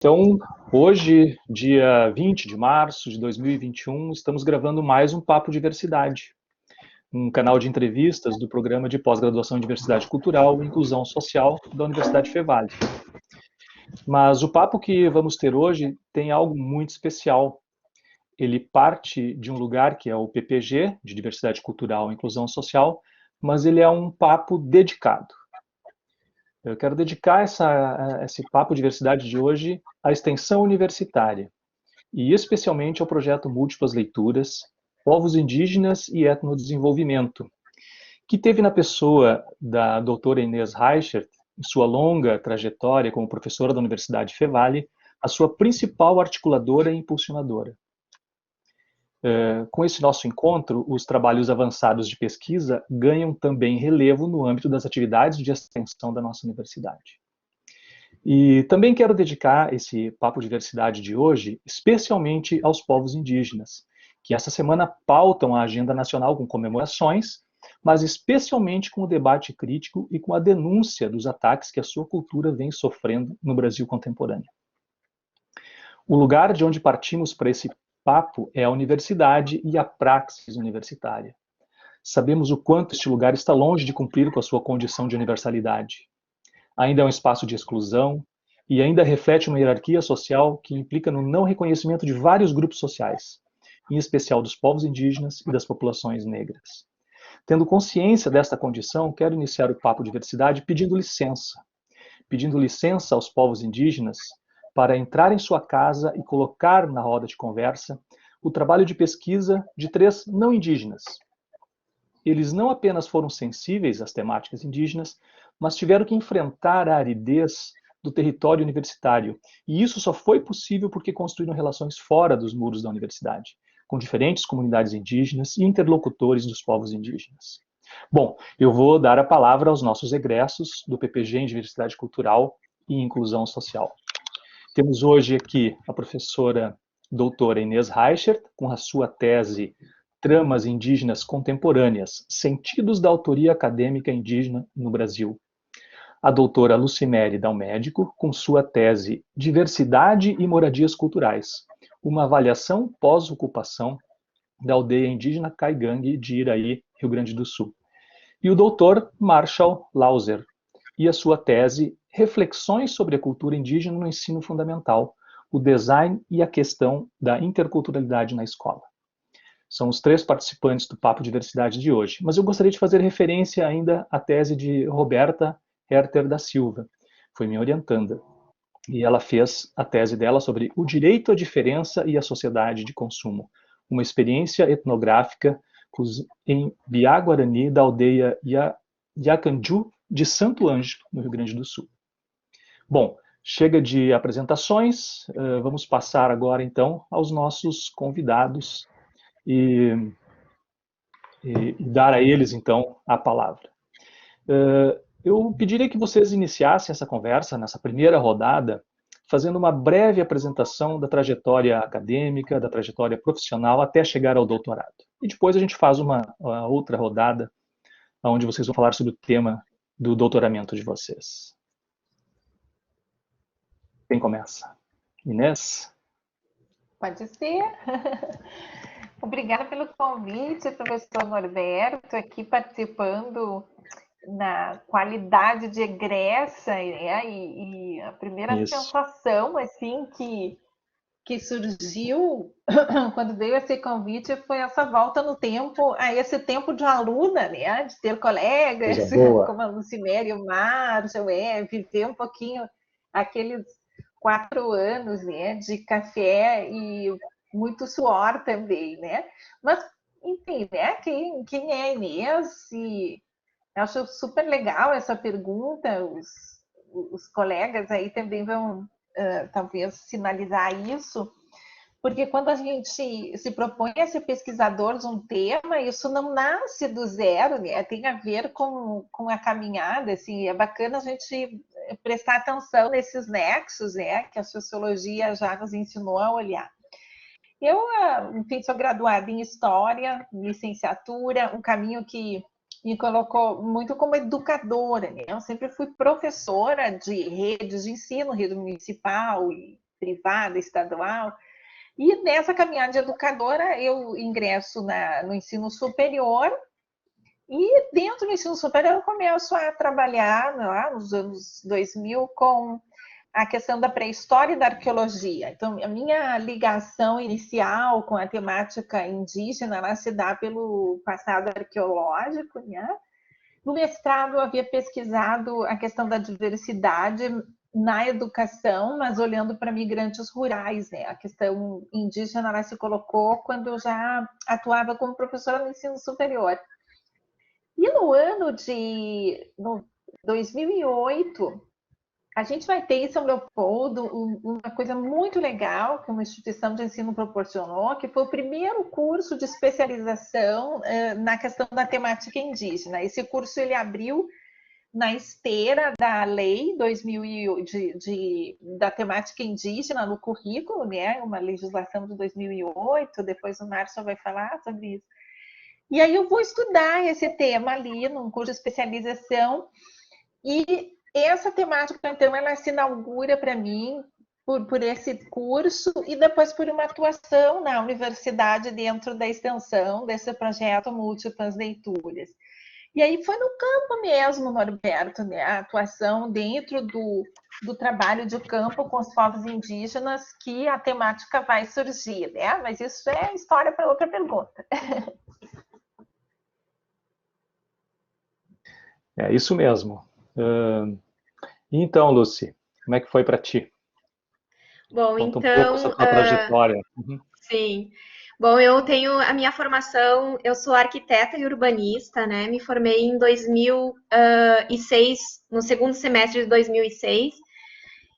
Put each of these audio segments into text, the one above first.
Então, hoje, dia 20 de março de 2021, estamos gravando mais um Papo Diversidade, um canal de entrevistas do Programa de Pós-Graduação em Diversidade Cultural e Inclusão Social da Universidade Fevale. Mas o papo que vamos ter hoje tem algo muito especial. Ele parte de um lugar que é o PPG, de Diversidade Cultural e Inclusão Social, mas ele é um papo dedicado. Eu quero dedicar esse papo diversidade de hoje à extensão universitária, e especialmente ao projeto Múltiplas Leituras, Povos Indígenas e Etnodesenvolvimento, que teve na pessoa da doutora Inês Reichert, em sua longa trajetória como professora da Universidade Fevale, a sua principal articuladora e impulsionadora. Com esse nosso encontro, os trabalhos avançados de pesquisa ganham também relevo no âmbito das atividades de extensão da nossa universidade. E também quero dedicar esse Papo Diversidade de hoje, especialmente aos povos indígenas, que essa semana pautam a agenda nacional com comemorações, mas especialmente com o debate crítico e com a denúncia dos ataques que a sua cultura vem sofrendo no Brasil contemporâneo. O lugar de onde partimos para esse papo é a universidade e a praxis universitária. Sabemos o quanto este lugar está longe de cumprir com a sua condição de universalidade. Ainda é um espaço de exclusão e ainda reflete uma hierarquia social que implica no não reconhecimento de vários grupos sociais, em especial dos povos indígenas e das populações negras. Tendo consciência desta condição, quero iniciar o Papo Diversidade pedindo licença aos povos indígenas para entrar em sua casa e colocar na roda de conversa o trabalho de pesquisa de 3 não indígenas. Eles não apenas foram sensíveis às temáticas indígenas, mas tiveram que enfrentar a aridez do território universitário. E isso só foi possível porque construíram relações fora dos muros da universidade, com diferentes comunidades indígenas e interlocutores dos povos indígenas. Bom, eu vou dar a palavra aos nossos egressos do PPG em Diversidade Cultural e Inclusão Social. Temos hoje aqui a professora doutora Inês Reichert, com a sua tese Tramas Indígenas Contemporâneas, Sentidos da Autoria Acadêmica Indígena no Brasil. A doutora Lucimere Dalmédico, com sua tese Diversidade e Moradias Culturais, uma avaliação pós-ocupação da aldeia indígena Caigangue de Iraí, Rio Grande do Sul. E o doutor Marshall Lauser, e a sua tese Reflexões sobre a Cultura Indígena no Ensino Fundamental, o Design e a Questão da Interculturalidade na Escola. São os 3 participantes do Papo Diversidade de hoje, mas eu gostaria de fazer referência ainda à tese de Roberta Herter da Silva, foi minha orientanda, e ela fez a tese dela sobre o direito à diferença e a sociedade de consumo, uma experiência etnográfica em Biá-Guarani da aldeia Yacanju de Santo Ângelo, no Rio Grande do Sul. Bom, chega de apresentações, vamos passar agora então aos nossos convidados e dar a eles então a palavra. Eu pediria que vocês iniciassem essa conversa, nessa primeira rodada, fazendo uma breve apresentação da trajetória acadêmica, da trajetória profissional, até chegar ao doutorado. E depois a gente faz uma outra rodada, onde vocês vão falar sobre o tema do doutoramento de vocês. Quem começa? Inês? Pode ser. Obrigada pelo convite, professor Norberto, aqui participando na qualidade de egressa, né? E a primeira sensação assim que surgiu quando veio esse convite foi essa volta no tempo, a esse tempo de aluna, né? De ter colegas como a Lucimere e o Márcio, viver um pouquinho aqueles 4 anos, né? De café e muito suor também, né? Mas, enfim, né? Quem é Inês? E eu acho super legal essa pergunta, os colegas aí também vão talvez sinalizar isso, porque quando a gente se propõe a ser pesquisador de um tema, isso não nasce do zero, né? Tem a ver com a caminhada, assim, é bacana a gente prestar atenção nesses nexos, né? Que a sociologia já nos ensinou a olhar. Eu, enfim, sou graduada em História, licenciatura, um caminho que me colocou muito como educadora, né? Eu sempre fui professora de redes de ensino, rede municipal, e privada, estadual. E nessa caminhada de educadora, eu ingresso no ensino superior, e dentro do ensino superior eu começo a trabalhar lá nos anos 2000 com a questão da pré-história e da arqueologia. Então, a minha ligação inicial com a temática indígena, ela se dá pelo passado arqueológico, né? No mestrado, eu havia pesquisado a questão da diversidade na educação, mas olhando para migrantes rurais, né? A questão indígena, ela se colocou quando eu já atuava como professora no ensino superior. E no ano de 2008, a gente vai ter em São Leopoldo uma coisa muito legal que uma instituição de ensino proporcionou, que foi o primeiro curso de especialização na questão da temática indígena. Esse curso ele abriu na esteira da lei 2000 da temática indígena no currículo, né? Uma legislação de 2008, depois o Márcio vai falar sobre isso. E aí eu vou estudar esse tema ali num curso de especialização, e essa temática, então, ela se inaugura para mim por esse curso e depois por uma atuação na universidade dentro da extensão desse projeto Múltiplas Leituras. E aí foi no campo mesmo, Norberto, né? A atuação dentro do trabalho de campo com os povos indígenas que a temática vai surgir, né? Mas isso é história para outra pergunta. É isso mesmo. Então, Lucy, como é que foi para ti? Bom, Conta um pouco essa então, tua trajetória. sim. Bom, eu tenho a minha formação, eu sou arquiteta e urbanista, né? Me formei em 2006, no segundo semestre de 2006.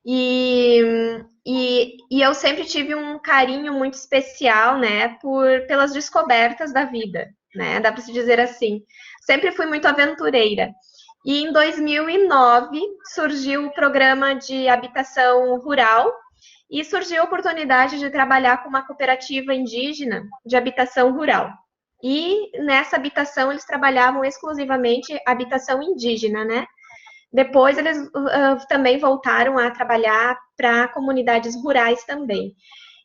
E eu sempre tive um carinho muito especial, né, pelas descobertas da vida, né? Dá para se dizer assim. Sempre fui muito aventureira. E em 2009 surgiu o programa de habitação rural e surgiu a oportunidade de trabalhar com uma cooperativa indígena de habitação rural. E nessa habitação eles trabalhavam exclusivamente habitação indígena, né? Depois eles também voltaram a trabalhar para comunidades rurais também.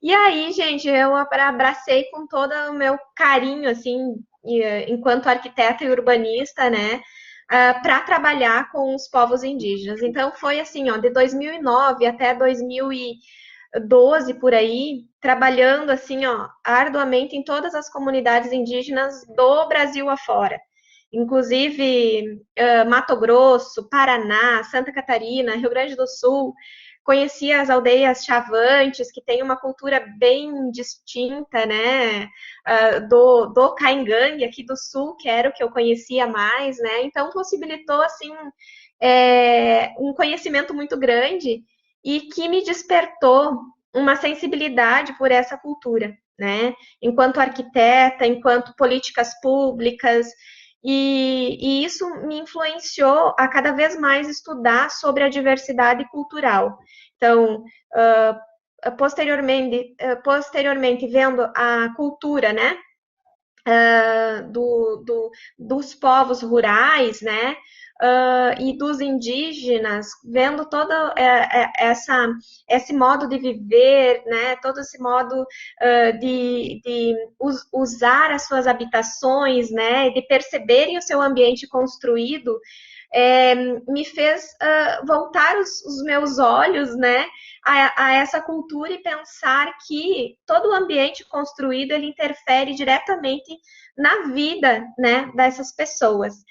E aí, gente, eu abracei com todo o meu carinho, assim, enquanto arquiteta e urbanista, né, para trabalhar com os povos indígenas. Então, foi assim, ó, de 2009 até 2012, por aí, trabalhando, assim, ó, arduamente em todas as comunidades indígenas do Brasil afora. Inclusive, Mato Grosso, Paraná, Santa Catarina, Rio Grande do Sul. Conheci as aldeias chavantes, que têm uma cultura bem distinta, né, do Caingangue, aqui do Sul, que era o que eu conhecia mais, né, então possibilitou, assim, um conhecimento muito grande e que me despertou uma sensibilidade por essa cultura, né, enquanto arquiteta, enquanto políticas públicas, e isso me influenciou a cada vez mais estudar sobre a diversidade cultural. Então, posteriormente vendo a cultura, né, dos povos rurais, né, e dos indígenas, vendo todo esse modo de viver, né, todo esse modo de usar as suas habitações, né, de perceberem o seu ambiente construído, me fez voltar os meus olhos, né, a essa cultura e pensar que todo o ambiente construído ele interfere diretamente na vida, né, dessas pessoas.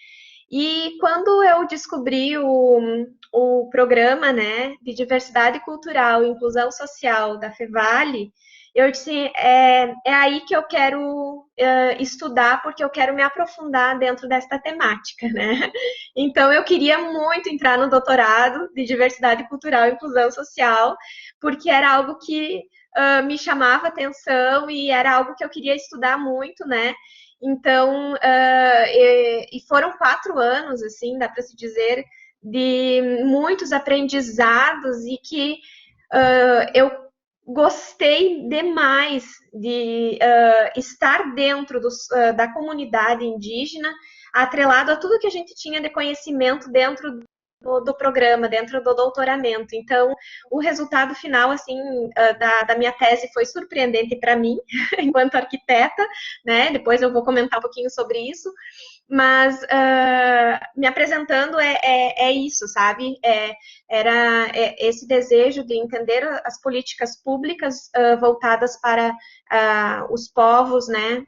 E quando eu descobri o programa, né, de diversidade cultural e inclusão social da Fevale, eu disse, é aí que eu quero estudar, porque eu quero me aprofundar dentro desta temática, né? Então, eu queria muito entrar no doutorado de diversidade cultural e inclusão social, porque era algo que me chamava atenção e era algo que eu queria estudar muito, né? Então, e foram 4 anos, assim, dá para se dizer, de muitos aprendizados e que eu gostei demais de estar dentro da comunidade indígena, atrelado a tudo que a gente tinha de conhecimento dentro do programa, dentro do doutoramento. Então, o resultado final, assim, da minha tese foi surpreendente para mim, enquanto arquiteta, né? Depois eu vou comentar um pouquinho sobre isso. Mas me apresentando é isso, sabe? Era esse desejo de entender as políticas públicas voltadas para os povos, né,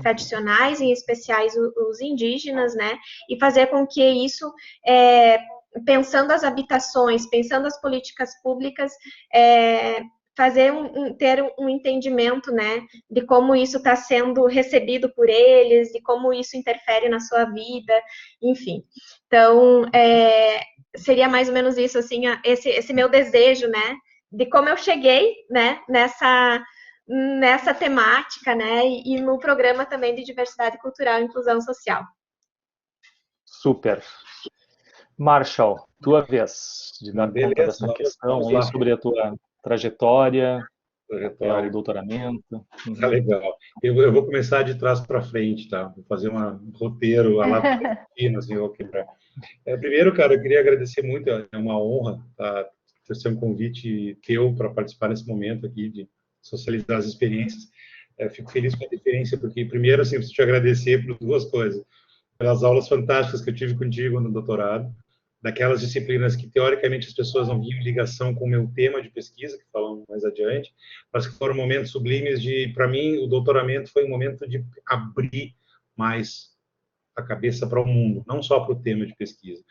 tradicionais, em especiais os indígenas, né, e fazer com que isso, pensando as habitações, pensando as políticas públicas, ter um entendimento, né, de como isso está sendo recebido por eles, de como isso interfere na sua vida, enfim. Então, seria mais ou menos isso, assim, esse meu desejo, né, de como eu cheguei, né, nessa temática, né, e no programa também de diversidade cultural e inclusão social. Super. Marshall, tua vez de dar conta dessa questão aí sobre a tua trajetória até o doutoramento. Tá legal. Eu vou começar de trás para frente, tá? Vou fazer um roteiro a lá assim, vou quebrar. Primeiro, cara, eu queria agradecer muito, é uma honra, tá, ter ser um convite teu para participar nesse momento aqui de socializar as experiências. Fico feliz com a deferência, porque primeiro, assim, preciso te agradecer por duas coisas. Pelas aulas fantásticas que eu tive contigo no doutorado, daquelas disciplinas que, teoricamente, as pessoas não viam ligação com o meu tema de pesquisa, que falamos mais adiante, mas que foram momentos sublimes de, para mim, o doutoramento foi um momento de abrir mais a cabeça para o mundo, não só para o tema de pesquisa.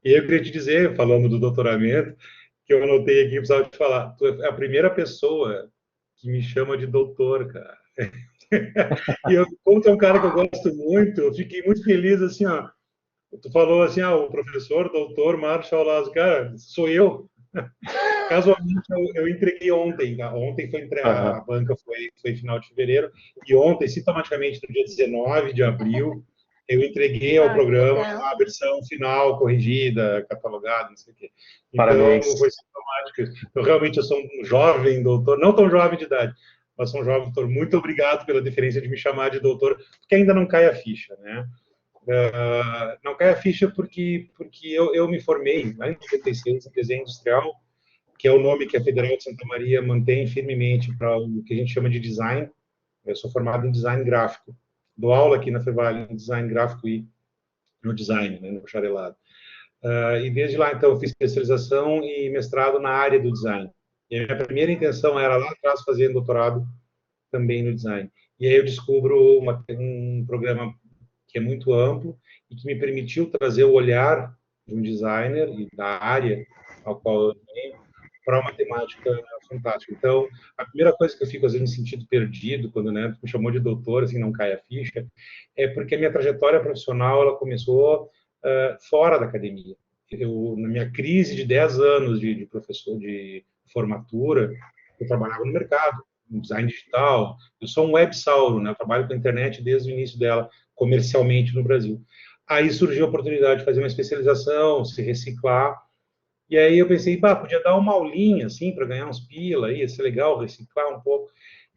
E eu queria te dizer, falando do doutoramento, que eu anotei aqui, precisava te falar, tu é a primeira pessoa que me chama de doutor, cara. E eu, como tu é um cara que eu gosto muito, eu fiquei muito feliz, assim, ó, tu falou assim, o professor, doutor Marshall Lazo, cara, sou eu. Casualmente, eu entreguei ontem, tá? Ontem foi a banca foi final de fevereiro, e ontem, sintomaticamente, no dia 19 de abril, eu entreguei ao programa a versão final, corrigida, catalogada, não sei o quê. Então, parabéns. Foi sintomático. Então, realmente, eu sou um jovem doutor, não tão jovem de idade, mas sou um jovem doutor. Muito obrigado pela deferência de me chamar de doutor, porque ainda não cai a ficha, né? Não cai a ficha porque eu me formei lá em 96 em desenho industrial, que é o nome que a Federal de Santa Maria mantém firmemente para o que a gente chama de design. Eu sou formado em design gráfico. Dou aula aqui na Fevale em design gráfico e no design, né, no bacharelado. E desde lá, então, eu fiz especialização e mestrado na área do design. E a minha primeira intenção era lá atrás fazer doutorado também no design. E aí eu descubro um programa que é muito amplo e que me permitiu trazer o olhar de um designer e da área ao qual eu tenho para uma temática fantástica. Então, a primeira coisa que eu fico, às vezes, me sentindo perdido, quando, né, me chamou de doutor, assim, não cai a ficha, é porque a minha trajetória profissional, ela começou fora da academia. Na minha crise de 10 anos de professor de formatura, eu trabalhava no mercado, no design digital. Eu sou um websauro, né? Eu trabalho com a internet desde o início dela, comercialmente no Brasil. Aí surgiu a oportunidade de fazer uma especialização, se reciclar. E aí eu pensei, podia dar uma aulinha, assim, para ganhar uns pila, ia ser legal reciclar um pouco.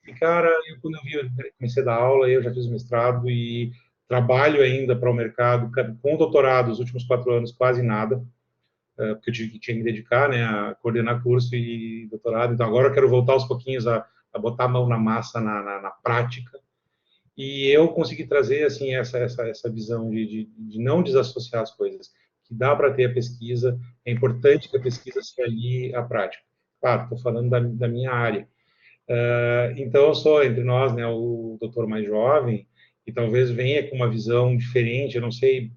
E, cara, quando eu comecei a dar aula, eu já fiz o mestrado e trabalho ainda para o mercado, com doutorado, os últimos 4 anos, quase nada, porque eu tinha que me dedicar, né, a coordenar curso e doutorado. Então, agora eu quero voltar aos pouquinhos a botar a mão na massa, na prática. E eu consegui trazer, assim, essa visão de não desassociar as coisas, que dá para ter a pesquisa, é importante que a pesquisa se alie à prática. Claro, estou falando da minha área. Então, eu sou, entre nós, né, o doutor mais jovem, e talvez venha com uma visão diferente, eu não sei,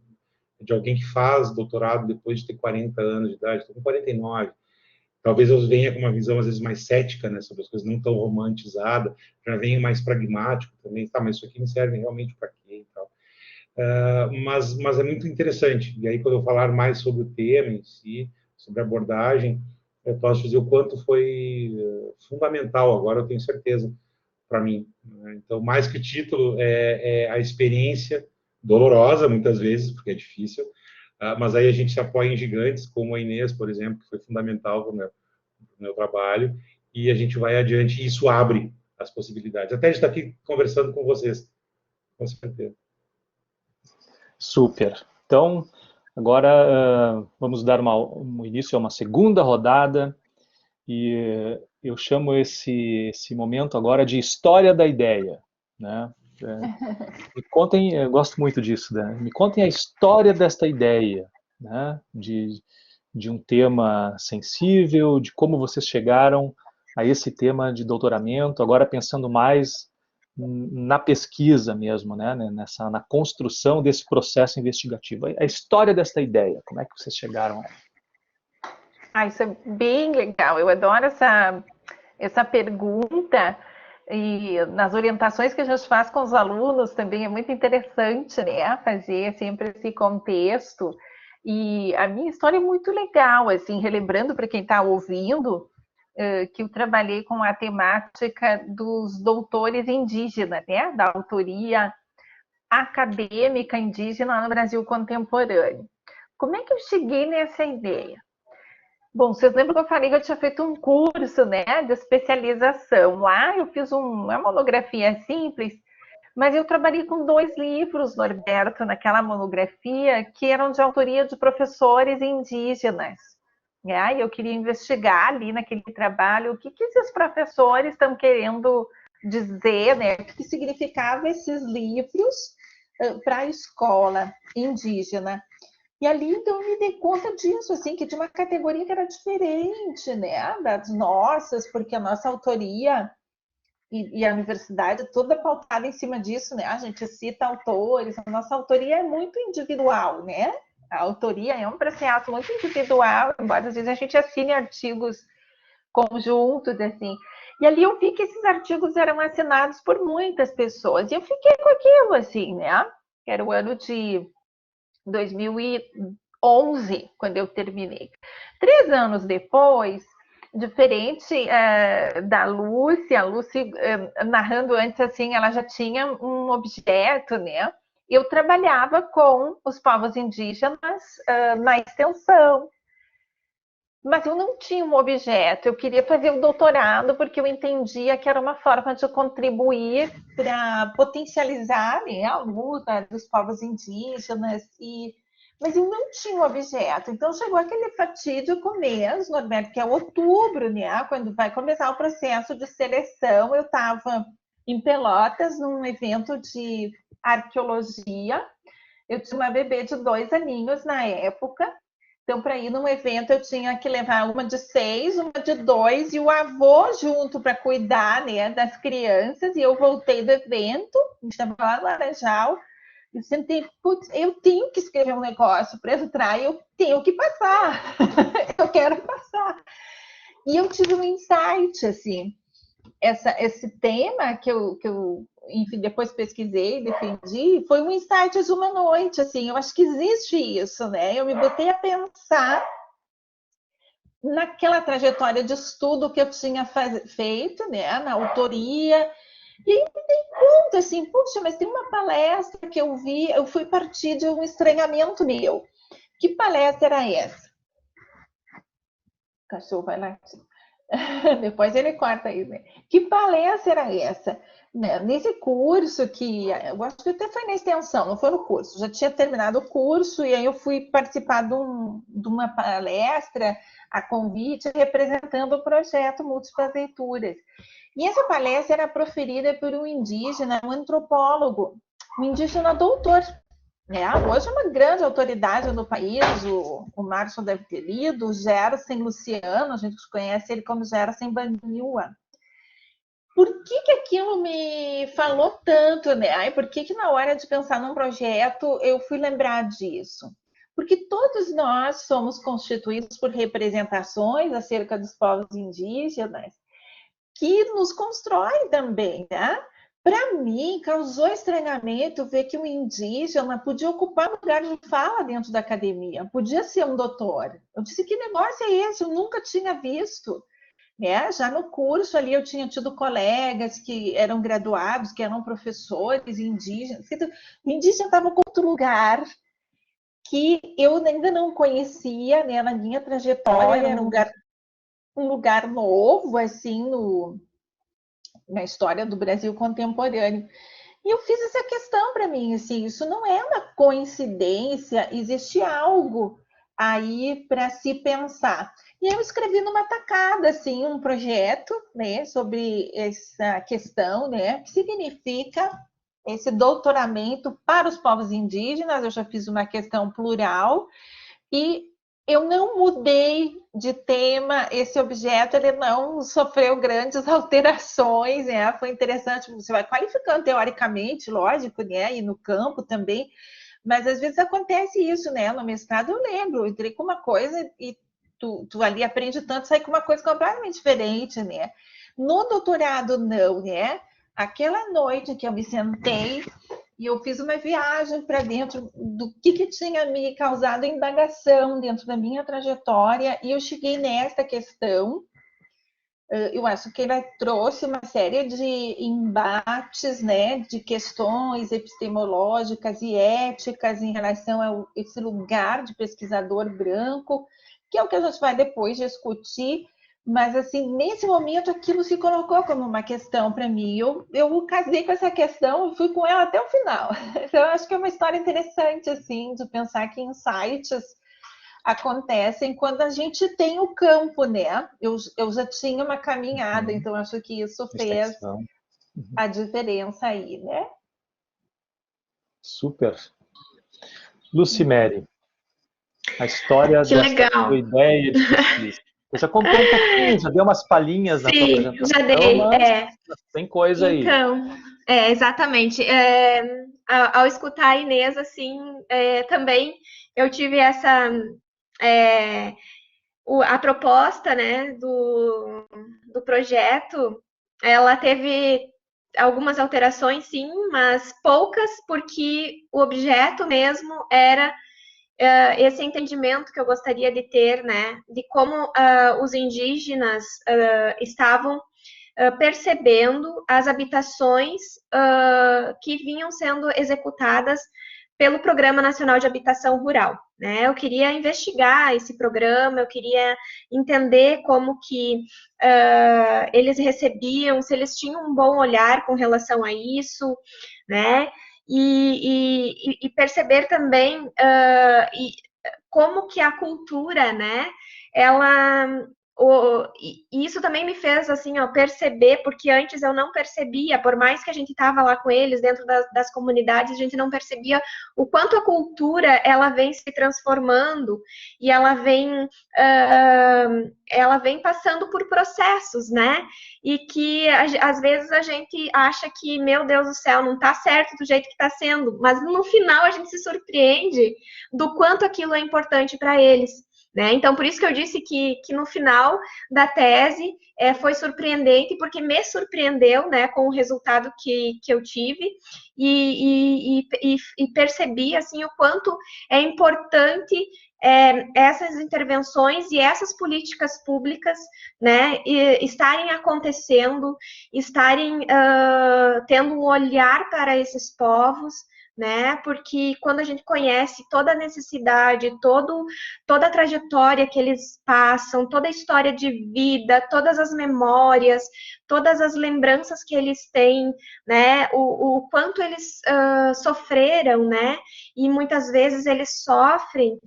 de alguém que faz doutorado depois de ter 40 anos de idade, estou com 49. Talvez eu venha com uma visão, às vezes, mais cética, né, sobre as coisas, não tão romantizada, já venho mais pragmático também, mas isso aqui me serve realmente para quê e tal. Mas é muito interessante. E aí, quando eu falar mais sobre o tema em si, sobre a abordagem, eu posso dizer o quanto foi fundamental, agora eu tenho certeza, para mim. Né? Então, mais que o título, é a experiência dolorosa, muitas vezes, porque é difícil, mas aí a gente se apoia em gigantes, como a Inês, por exemplo, que foi fundamental para o meu trabalho, e a gente vai adiante, e isso abre as possibilidades. Até a gente está aqui conversando com vocês, com certeza. Super. Então, Agora, vamos dar um início a uma segunda rodada, e eu chamo esse momento agora de História da Ideia, né? Me contem, eu gosto muito disso, né? Me contem a história desta ideia, né? De um tema sensível, de como vocês chegaram a esse tema de doutoramento, agora pensando mais na pesquisa mesmo, né? Na construção desse processo investigativo. A história desta ideia, como é que vocês chegaram a ela? Isso é bem legal. Eu adoro essa pergunta. E nas orientações que a gente faz com os alunos também é muito interessante, né? Fazer sempre esse contexto. E a minha história é muito legal, assim, relembrando para quem está ouvindo, que eu trabalhei com a temática dos doutores indígenas, né? Da autoria acadêmica indígena no Brasil contemporâneo. Como é que eu cheguei nessa ideia? Bom, vocês lembram que eu falei que eu tinha feito um curso, né, de especialização. Lá eu fiz uma monografia simples, mas eu trabalhei com 2 livros, Norberto, naquela monografia, que eram de autoria de professores indígenas. E eu queria investigar ali naquele trabalho o que esses professores estão querendo dizer, né, o que significavam esses livros para a escola indígena. E ali, então, eu me dei conta disso, assim, que de uma categoria que era diferente, né, das nossas, porque a nossa autoria e a universidade é toda pautada em cima disso, né, a gente cita autores, a nossa autoria é muito individual, né, a autoria é um processo muito individual, embora às vezes a gente assine artigos conjuntos, assim, e ali eu vi que esses artigos eram assinados por muitas pessoas, e eu fiquei com aquilo, assim, né, era o ano de 2011, quando eu terminei. 3 anos depois, diferente da Lúcia, a Lúcia narrando antes, assim, ela já tinha um objeto, né? Eu trabalhava com os povos indígenas na extensão, mas eu não tinha um objeto, eu queria fazer o doutorado porque eu entendia que era uma forma de contribuir para potencializar, né, a luta dos povos indígenas, mas eu não tinha um objeto. Então chegou aquele fatídico mês, Norberto, que é outubro, né, quando vai começar o processo de seleção. Eu estava em Pelotas, num evento de arqueologia, eu tinha uma bebê de 2 aninhos na época. Então, para ir num evento, eu tinha que levar uma de 6, uma de 2 e o avô junto para cuidar, né, das crianças. E eu voltei do evento, a gente estava lá no Laranjal, e sentei, putz, eu tenho que escrever um negócio para entrar e eu tenho que passar. Eu quero passar. E eu tive um insight, assim, esse tema que eu enfim, depois pesquisei, defendi, foi um insight de uma noite, assim, eu acho que existe isso, né? Eu me botei a pensar naquela trajetória de estudo que eu tinha feito, né, na autoria, e aí me dei conta, assim, puxa, mas tem uma palestra que eu vi, eu fui partir de um estranhamento meu. Que palestra era essa? O cachorro vai lá. Depois ele corta aí, né? Que palestra era essa? Nesse curso que eu acho que até foi na extensão, não foi no curso, já tinha terminado o curso e aí eu fui participar de uma palestra a convite representando o projeto Múltiplas Leituras. E essa palestra era proferida por um indígena, um antropólogo, um indígena doutor. Hoje é uma grande autoridade no país, o Márcio deve ter lido, o Gerson Luciano, a gente conhece ele como Gerson Baniwa. Por que aquilo me falou tanto, né? Por que na hora de pensar num projeto eu fui lembrar disso? Porque todos nós somos constituídos por representações acerca dos povos indígenas que nos constroem também, né? Para mim, causou estranhamento ver que um indígena podia ocupar lugar de fala dentro da academia, podia ser um doutor. Eu disse, que negócio é esse? Eu nunca tinha visto. Já no curso ali eu tinha tido colegas que eram graduados, que eram professores indígenas. O indígena estava em outro lugar que eu ainda não conhecia, né, na minha trajetória, era um lugar novo, assim, na história do Brasil contemporâneo. E eu fiz essa questão para mim, assim, isso não é uma coincidência, existe algo aí para se pensar. E eu escrevi numa tacada, assim, um projeto, né, sobre essa questão, né, que significa esse doutoramento para os povos indígenas. Eu já fiz uma questão plural e eu não mudei de tema. Esse objeto ele não sofreu grandes alterações, né? Foi interessante, você vai qualificando teoricamente, lógico, né? E no campo também, mas às vezes acontece isso, né? No mestrado eu lembro, eu entrei com uma coisa e tu ali aprende tanto, sai com uma coisa completamente diferente, né? No doutorado não, né? Aquela noite que eu me sentei e eu fiz uma viagem para dentro do que tinha me causado indagação dentro da minha trajetória, e eu cheguei nesta questão. Eu acho que ela trouxe uma série de embates, né, de questões epistemológicas e éticas em relação a esse lugar de pesquisador branco, que é o que a gente vai depois discutir. Mas, assim, nesse momento, aquilo se colocou como uma questão para mim. Eu casei com essa questão e fui com ela até o final. Então, eu acho que é uma história interessante, assim, de pensar que insights acontecem quando a gente tem o campo, né? Eu já tinha uma caminhada, então acho que isso fez a diferença aí, né? Super. Lucimere, a história Que dessa legal. tua ideia de pesquisa. Você já contou um pouquinho, já deu umas palhinhas na tua apresentação, já dei, mas tem coisa aí. Então, exatamente. Ao escutar a Inês, assim, também eu tive essa... a proposta, né, do projeto, ela teve algumas alterações, sim, mas poucas, porque o objeto mesmo era esse entendimento que eu gostaria de ter, né, de como os indígenas estavam percebendo as habitações que vinham sendo executadas pelo Programa Nacional de Habitação Rural, né? Eu queria investigar esse programa, eu queria entender como que eles recebiam, se eles tinham um bom olhar com relação a isso, né? E perceber também como que a cultura, né? Ela e isso também me fez assim, ó, perceber, porque antes eu não percebia, por mais que a gente estava lá com eles dentro das comunidades, a gente não percebia o quanto a cultura ela vem se transformando e ela vem passando por processos, né? E que às vezes a gente acha que, meu Deus do céu, não está certo do jeito que está sendo, mas no final a gente se surpreende do quanto aquilo é importante para eles. Né? Então, por isso que eu disse que no final da tese foi surpreendente, porque me surpreendeu, né, com o resultado que eu tive e percebi assim, o quanto é importante essas intervenções e essas políticas públicas, né, estarem acontecendo, estarem tendo um olhar para esses povos, né? Porque quando a gente conhece toda a necessidade, toda a trajetória que eles passam, toda a história de vida, todas as memórias, todas as lembranças que eles têm, né? O quanto eles sofreram, né? E muitas vezes eles sofrem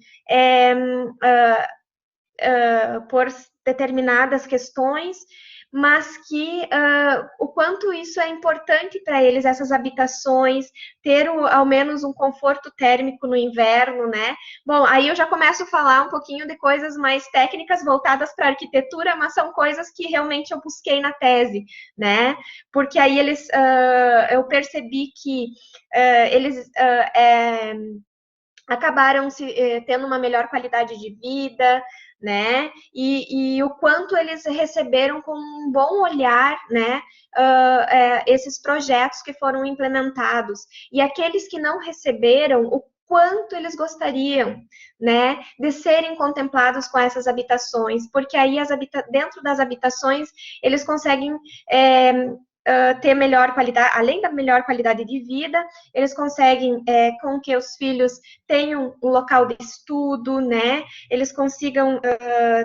por determinadas questões, mas que o quanto isso é importante para eles, essas habitações, ter ao menos um conforto térmico no inverno, né? Bom, aí eu já começo a falar um pouquinho de coisas mais técnicas voltadas para a arquitetura, mas são coisas que realmente eu busquei na tese, né? Porque aí eu percebi que eles acabaram tendo uma melhor qualidade de vida, né? E o quanto eles receberam com um bom olhar, né? Esses projetos que foram implementados. E aqueles que não receberam, o quanto eles gostariam, né, de serem contemplados com essas habitações, porque aí dentro das habitações eles conseguem ter melhor qualidade, além da melhor qualidade de vida, eles conseguem com que os filhos tenham um local de estudo, né? Eles consigam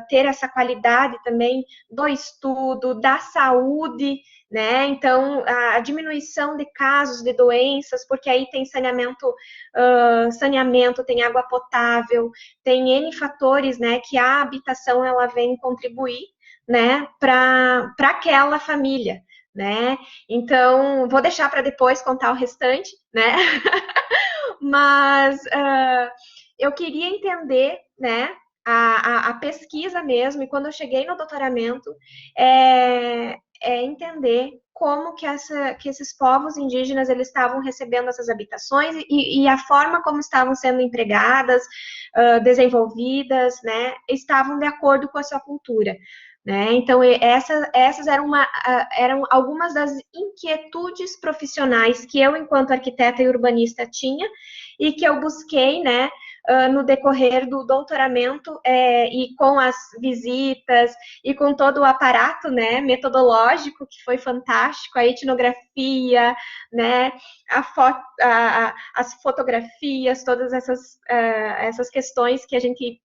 ter essa qualidade também do estudo, da saúde, né? Então, a diminuição de casos de doenças, porque aí tem saneamento, tem água potável, tem N fatores, né? Que a habitação ela vem contribuir, né? Para aquela família, né? Então, vou deixar para depois contar o restante, né? Mas eu queria entender, né? A pesquisa mesmo, e quando eu cheguei no doutoramento, entender como que esses povos indígenas eles estavam recebendo essas habitações e a forma como estavam sendo empregadas, desenvolvidas, né, estavam de acordo com a sua cultura. Né? Então, essas eram algumas das inquietudes profissionais que eu, enquanto arquiteta e urbanista, tinha e que eu busquei, né, no decorrer do doutoramento e com as visitas e com todo o aparato, né, metodológico que foi fantástico, a etnografia, né, as fotografias, todas essas questões que a gente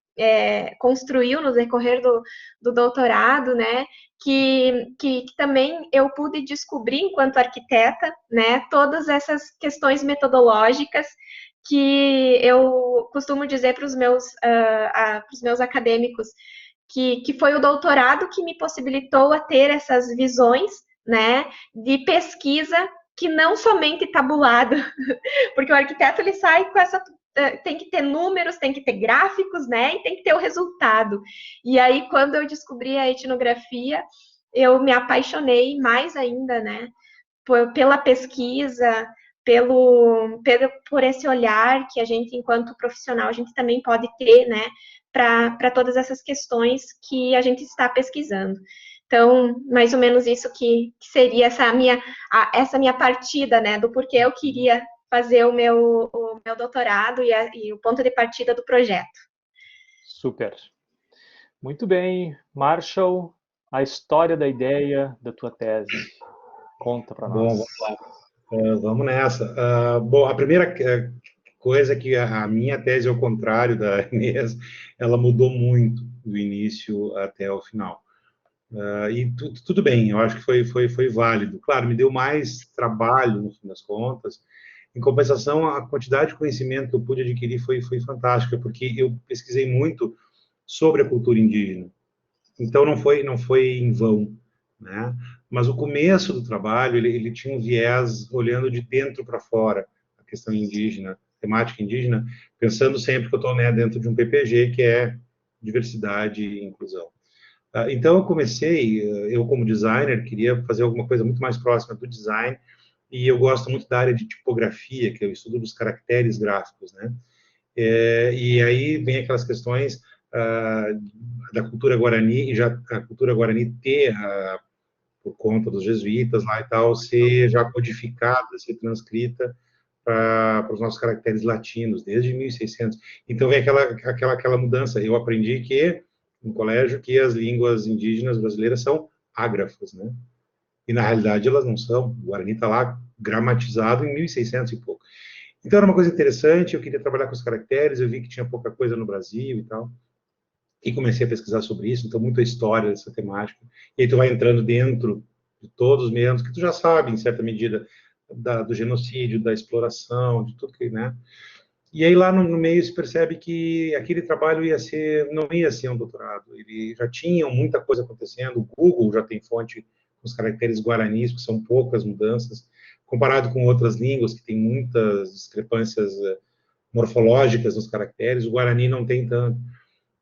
construiu no decorrer do doutorado, né, que também eu pude descobrir enquanto arquiteta, né, todas essas questões metodológicas que eu costumo dizer para os meus acadêmicos que foi o doutorado que me possibilitou a ter essas visões, né, de pesquisa que não somente tabulado, porque o arquiteto ele sai com essa tem que ter números, tem que ter gráficos, né? E tem que ter o resultado. E aí, quando eu descobri a etnografia, eu me apaixonei mais ainda, né? Pela pesquisa, por esse olhar que a gente, enquanto profissional, a gente também pode ter, né? Para todas essas questões que a gente está pesquisando. Então, mais ou menos isso que seria essa minha partida, né? Do porquê eu queria fazer o meu doutorado e o ponto de partida do projeto. Super. Muito bem. Marshall, a história da ideia da tua tese. Conta para nós. Bom, vamos lá. Vamos nessa. Bom, a primeira coisa é que a minha tese, ao contrário da Inês, ela mudou muito do início até o final. E tudo bem, eu acho que foi válido. Claro, me deu mais trabalho, no fim das contas. Em compensação, a quantidade de conhecimento que eu pude adquirir foi fantástica, porque eu pesquisei muito sobre a cultura indígena. Então, não foi em vão, né? Mas o começo do trabalho, ele tinha um viés olhando de dentro para fora, a questão indígena, temática indígena, pensando sempre que eu estou, né, dentro de um PPG, que é diversidade e inclusão. Então, eu como designer, queria fazer alguma coisa muito mais próxima do design, e eu gosto muito da área de tipografia, que é o estudo dos caracteres gráficos, né? E aí vem aquelas questões da cultura guarani, e já a cultura guarani ter, por conta dos jesuítas lá e tal, ser já codificada, ser transcrita para os nossos caracteres latinos, desde 1600. Então vem aquela mudança. Eu aprendi no colégio que as línguas indígenas brasileiras são ágrafas, né? E, na realidade, elas não são. O Guarani está lá gramatizado em 1600 e pouco. Então, era uma coisa interessante, eu queria trabalhar com os caracteres, eu vi que tinha pouca coisa no Brasil e tal. E comecei a pesquisar sobre isso, então, muita história dessa temática. E aí tu vai entrando dentro de todos os meios que tu já sabe, em certa medida, do genocídio, da exploração, de tudo que, né? E aí, lá no meio, se percebe que aquele trabalho não ia ser um doutorado. Ele já tinha muita coisa acontecendo, o Google já tem fonte os caracteres guaranis, que são poucas mudanças, comparado com outras línguas que tem muitas discrepâncias morfológicas nos caracteres, o Guarani não tem tanto.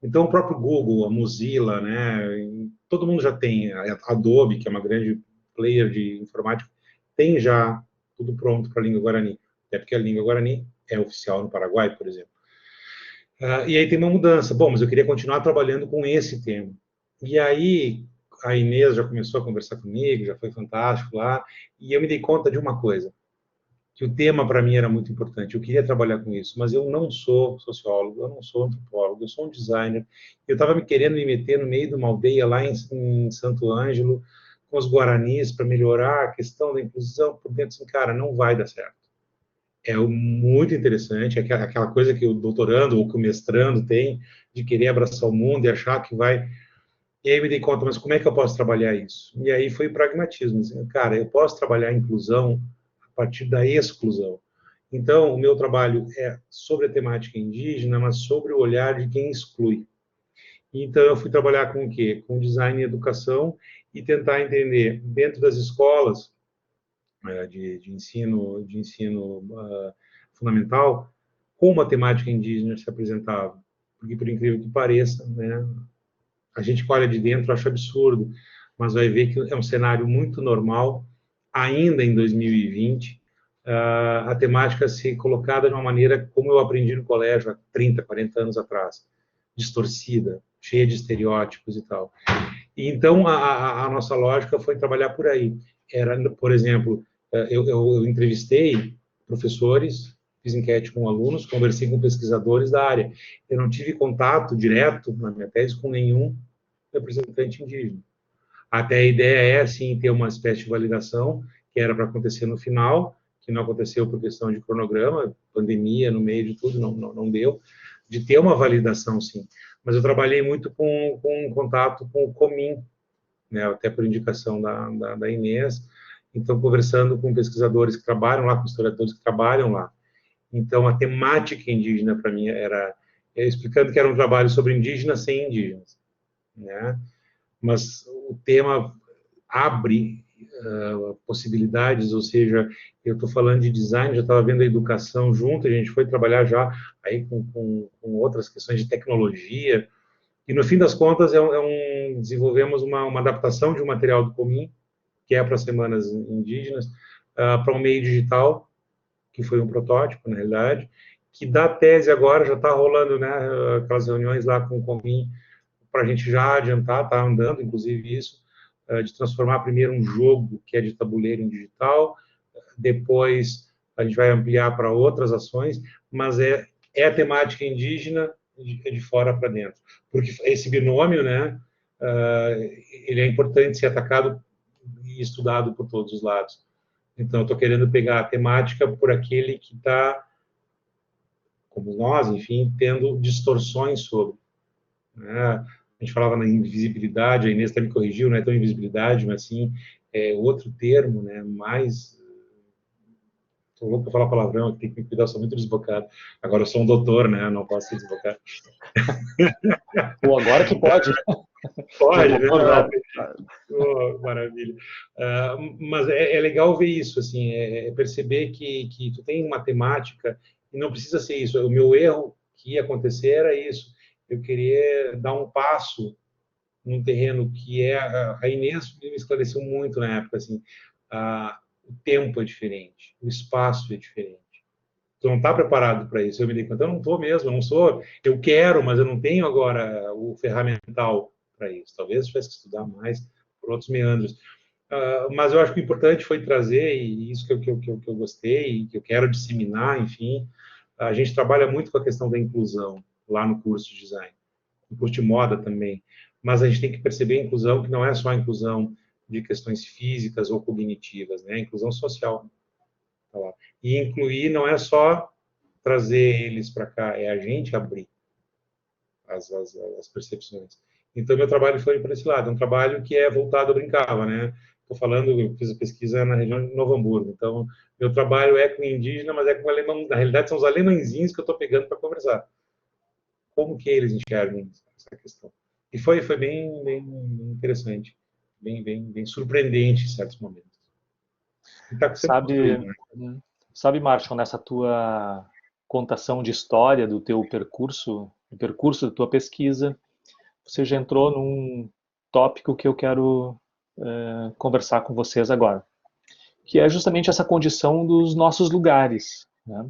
Então, o próprio Google, a Mozilla, né, todo mundo já tem, a Adobe, que é uma grande player de informática, tem já tudo pronto para a língua Guarani, até porque a língua Guarani é oficial no Paraguai, por exemplo. E aí tem uma mudança. Bom, mas eu queria continuar trabalhando com esse tema. E aí a Inês já começou a conversar comigo, já foi fantástico lá, e eu me dei conta de uma coisa, que o tema para mim era muito importante. Eu queria trabalhar com isso, mas eu não sou sociólogo, eu não sou antropólogo, eu sou um designer. Eu estava querendo me meter no meio de uma aldeia lá em Santo Ângelo, com os guaranis para melhorar a questão da inclusão por dentro, assim, cara, não vai dar certo. É muito interessante, aquela coisa que o doutorando ou que o mestrando tem, de querer abraçar o mundo e achar que vai... E aí me dei conta, mas como é que eu posso trabalhar isso? E aí foi o pragmatismo, assim, cara, eu posso trabalhar a inclusão a partir da exclusão. Então, o meu trabalho é sobre a temática indígena, mas sobre o olhar de quem exclui. Então, eu fui trabalhar com o quê? Com design e educação e tentar entender, dentro das escolas de ensino fundamental, como a temática indígena se apresentava. Porque, por incrível que pareça, né, a gente que olha de dentro acha absurdo, mas vai ver que é um cenário muito normal, ainda em 2020, a temática ser colocada de uma maneira como eu aprendi no colégio há 30, 40 anos atrás, distorcida, cheia de estereótipos e tal. E então, a nossa lógica foi trabalhar por aí. Era, por exemplo, eu entrevistei professores, fiz enquete com alunos, conversei com pesquisadores da área. Eu não tive contato direto, na minha tese, com nenhum representante indígena. Até a ideia é, assim, ter uma espécie de validação, que era para acontecer no final, que não aconteceu por questão de cronograma, pandemia no meio de tudo, não deu, de ter uma validação, sim. Mas eu trabalhei muito com contato com o Comin, né, até por indicação da Inês, então conversando com pesquisadores que trabalham lá, com historiadores que trabalham lá. Então, a temática indígena, para mim, era explicando que era um trabalho sobre indígenas sem indígenas, né? Mas o tema abre possibilidades, ou seja, eu estou falando de design, já estava vendo a educação junto, a gente foi trabalhar já aí com outras questões de tecnologia, e no fim das contas desenvolvemos uma adaptação de um material do Comin, que é para semanas indígenas, para um meio digital, que foi um protótipo, na realidade, que da tese agora já está rolando, né, aquelas reuniões lá com o Comin, para a gente já adiantar, está andando, inclusive isso, de transformar primeiro um jogo que é de tabuleiro em digital, depois a gente vai ampliar para outras ações, mas é a temática indígena de fora para dentro. Porque esse binômio, né, ele é importante ser atacado e estudado por todos os lados. Então, eu estou querendo pegar a temática por aquele que está, como nós, enfim, tendo distorções sobre. Né? A gente falava na invisibilidade, a Inês até me corrigiu, não é tão invisibilidade, mas sim outro termo, né, mais... Estou louco para falar palavrão, tem que me cuidar, sou muito desbocado. Agora eu sou um doutor, né, não posso ser desbocado. Ou agora que pode. Pode, né? Oh, maravilha. Mas é legal ver isso, assim, perceber que tu tem uma temática e não precisa ser isso. O meu erro que ia acontecer era isso. Eu queria dar um passo num terreno que a Inês me esclareceu muito na época, assim, o tempo é diferente, o espaço é diferente. Tu não está preparado para isso. Eu me dei conta, eu não estou mesmo, eu não sou, eu quero, mas eu não tenho agora o ferramental para isso. Talvez eu tivesse que estudar mais por outros meandros. Mas eu acho que o importante foi trazer, e isso que eu gostei, que eu quero disseminar, enfim, a gente trabalha muito com a questão da inclusão lá no curso de design, no curso de moda também, mas a gente tem que perceber a inclusão que não é só a inclusão de questões físicas ou cognitivas, né? A inclusão social. Tá lá. E incluir não é só trazer eles para cá, é a gente abrir as percepções. Então, meu trabalho foi por esse lado, é um trabalho que é voltado, eu brincava, né? Estou falando, eu fiz a pesquisa na região de Novo Hamburgo, então, meu trabalho é com indígena, mas é com alemão, na realidade são os alemãezinhos que eu estou pegando para conversar. Como que eles enxergam essa questão? E foi bem interessante, bem surpreendente em certos momentos. Tá sabe, Marshall, nessa tua contação de história do teu percurso, do percurso da tua pesquisa, você já entrou num tópico que eu quero conversar com vocês agora, que é justamente essa condição dos nossos lugares, né?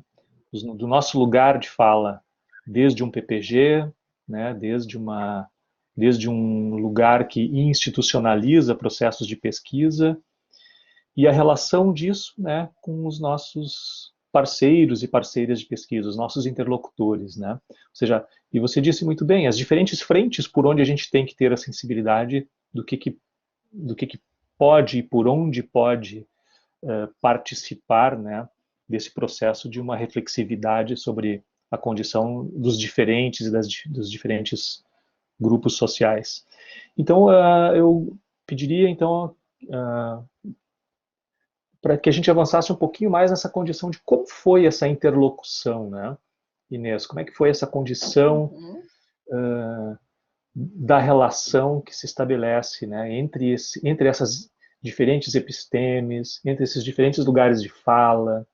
Do nosso lugar de fala, desde um PPG, né? desde um lugar que institucionaliza processos de pesquisa, e a relação disso, né, com os nossos parceiros e parceiras de pesquisa, os nossos interlocutores, né? Ou seja, e você disse muito bem, as diferentes frentes por onde a gente tem que ter a sensibilidade do que pode e por onde pode participar, né, desse processo de uma reflexividade sobre a condição dos diferentes e dos diferentes grupos sociais. Então, eu pediria, então, para que a gente avançasse um pouquinho mais nessa condição de como foi essa interlocução, né, Inês? Como é que foi essa condição da relação que se estabelece, né, entre essas diferentes epistemes, entre esses diferentes lugares de fala,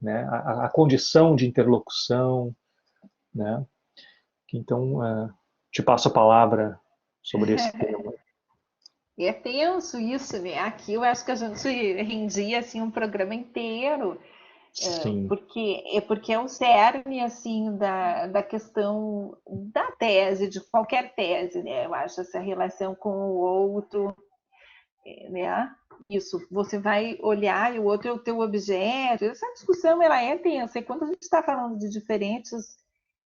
né, a condição de interlocução, né? Então, te passo a palavra sobre esse tema. É tenso isso, né? Aqui eu acho que a gente rendia assim um programa inteiro, Sim. porque é o cerne assim da questão da tese, de qualquer tese, né? Eu acho essa relação com o outro, né? Isso, você vai olhar e o outro é o teu objeto. Essa discussão ela é tensa. E quando a gente está falando de diferentes